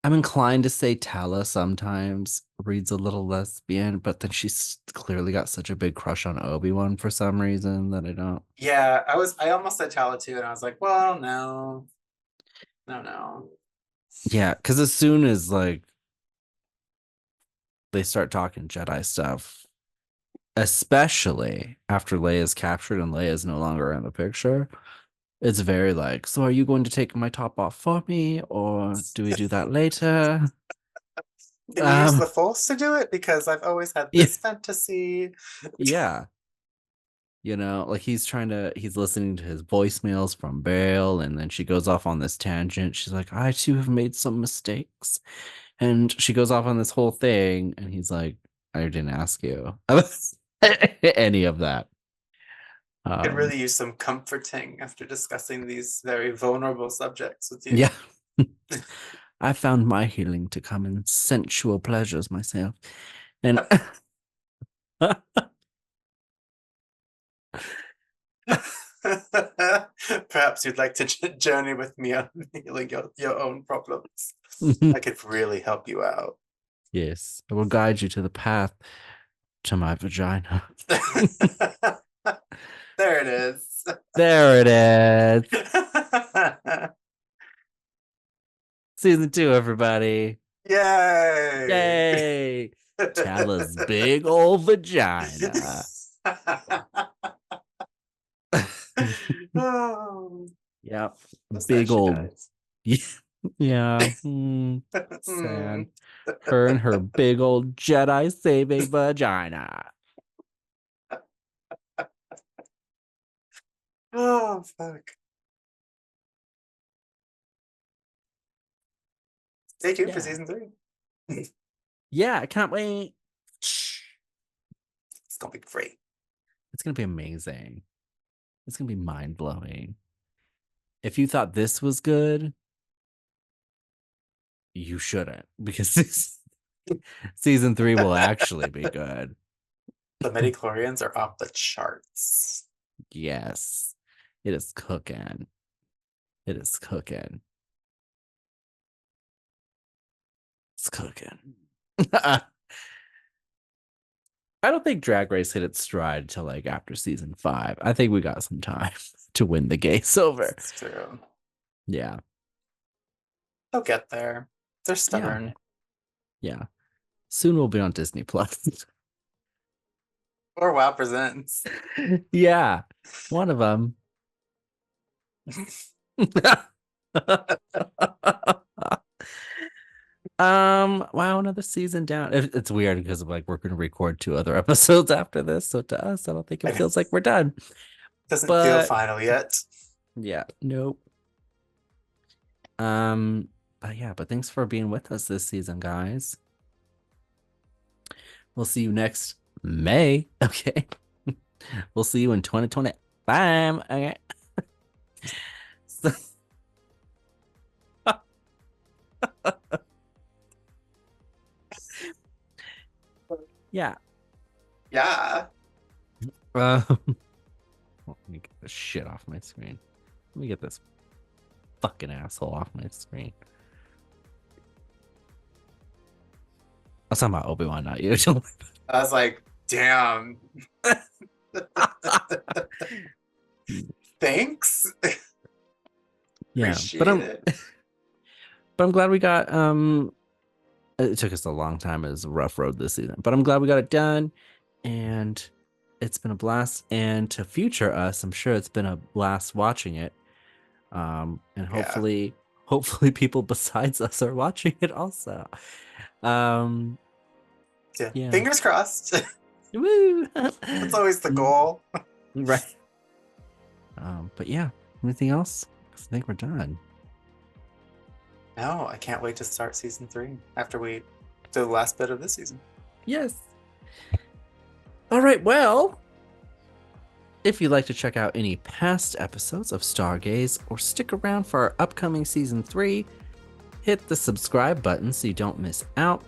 I'm inclined to say Tala sometimes reads a little lesbian, but then she's clearly got such a big crush on Obi-Wan for some reason that I don't. Yeah, I almost said Tala too, and I was like, well, no, no, no. Yeah, because as soon as like they start talking Jedi stuff, especially after Leia's captured and Leia's no longer in the picture, it's very like, so are you going to take my top off for me, or do we do that later? Can you use Um, the Force to do it? Because I've always had yeah, this fantasy. yeah. Like he's listening to his voicemails from Bale, and then she goes off on this tangent. She's like, I too have made some mistakes. And she goes off on this whole thing, and he's like, I didn't ask you. any of that. Could really use some comforting after discussing these very vulnerable subjects with you. Yeah. I found my healing to come in sensual pleasures myself. And Perhaps you'd like to journey with me on healing your own problems. I could really help you out. yes, I will guide you to the path to my vagina. There it is. There it is. Season 2, everybody. Yay! Yay. Tala's big old vagina. Oh, Yep. Big nostalgia, old. guys. Yeah. Sad. Her and her big old Jedi saving vagina. Oh, fuck. Stay tuned for Yeah. season 3. Yeah, I can't wait. It's gonna be great. It's going to be amazing. It's going to be mind blowing. If you thought this was good, you shouldn't, because season 3 will actually be good. The midichlorians are off the charts. Yes, it is cooking. It is cooking. It's cooking. I don't think Drag Race hit its stride till like after season 5. I think we got some time to win the gay silver. It's true. Yeah. They'll get there. They're Yeah. stubborn. Yeah. Soon we'll be on Disney Plus. Or WoW Presents. Yeah. One of them. Wow, another season down. It's weird because like we're gonna record 2 other episodes after this. So to us, I don't think it feels like we're done. Doesn't feel But final yet. yeah, nope. But yeah, but thanks for being with us this season, guys. We'll see you next May. Okay. We'll see you in 2025. Okay. So yeah. Yeah. Let me get this shit off my screen. Let me get this fucking asshole off my screen. I was talking about Obi-Wan, not you. I was like, damn. Thanks. Yeah, Appreciate it. but I'm glad we got it took us a long time. It was a rough road this season, but I'm glad we got it done, and it's been a blast. And to future us, I'm sure it's been a blast watching it. And hopefully people besides us are watching it also. Yeah. Fingers crossed. Woo! That's always the goal. Right. But yeah, anything else? I think we're done. No, I can't wait to start season 3 after we do the last bit of this season. Yes. All right, well, if you'd like to check out any past episodes of Star Gaze or stick around for our upcoming season 3, hit the subscribe button so you don't miss out.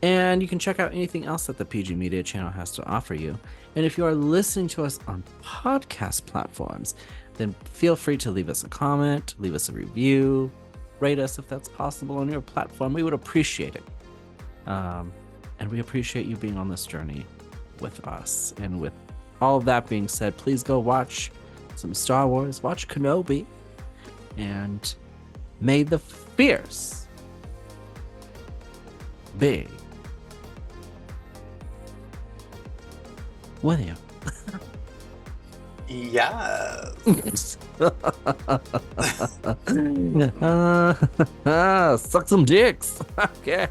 And you can check out anything else that the PG Media channel has to offer you. And if you are listening to us on podcast platforms, then feel free to leave us a comment, leave us a review, rate us if that's possible on your platform. We would appreciate it. And we appreciate you being on this journey with us. And with all of that being said, please go watch some Star Wars, watch Kenobi, and may the fierce be with you. Yes. Suck some dicks. Okay.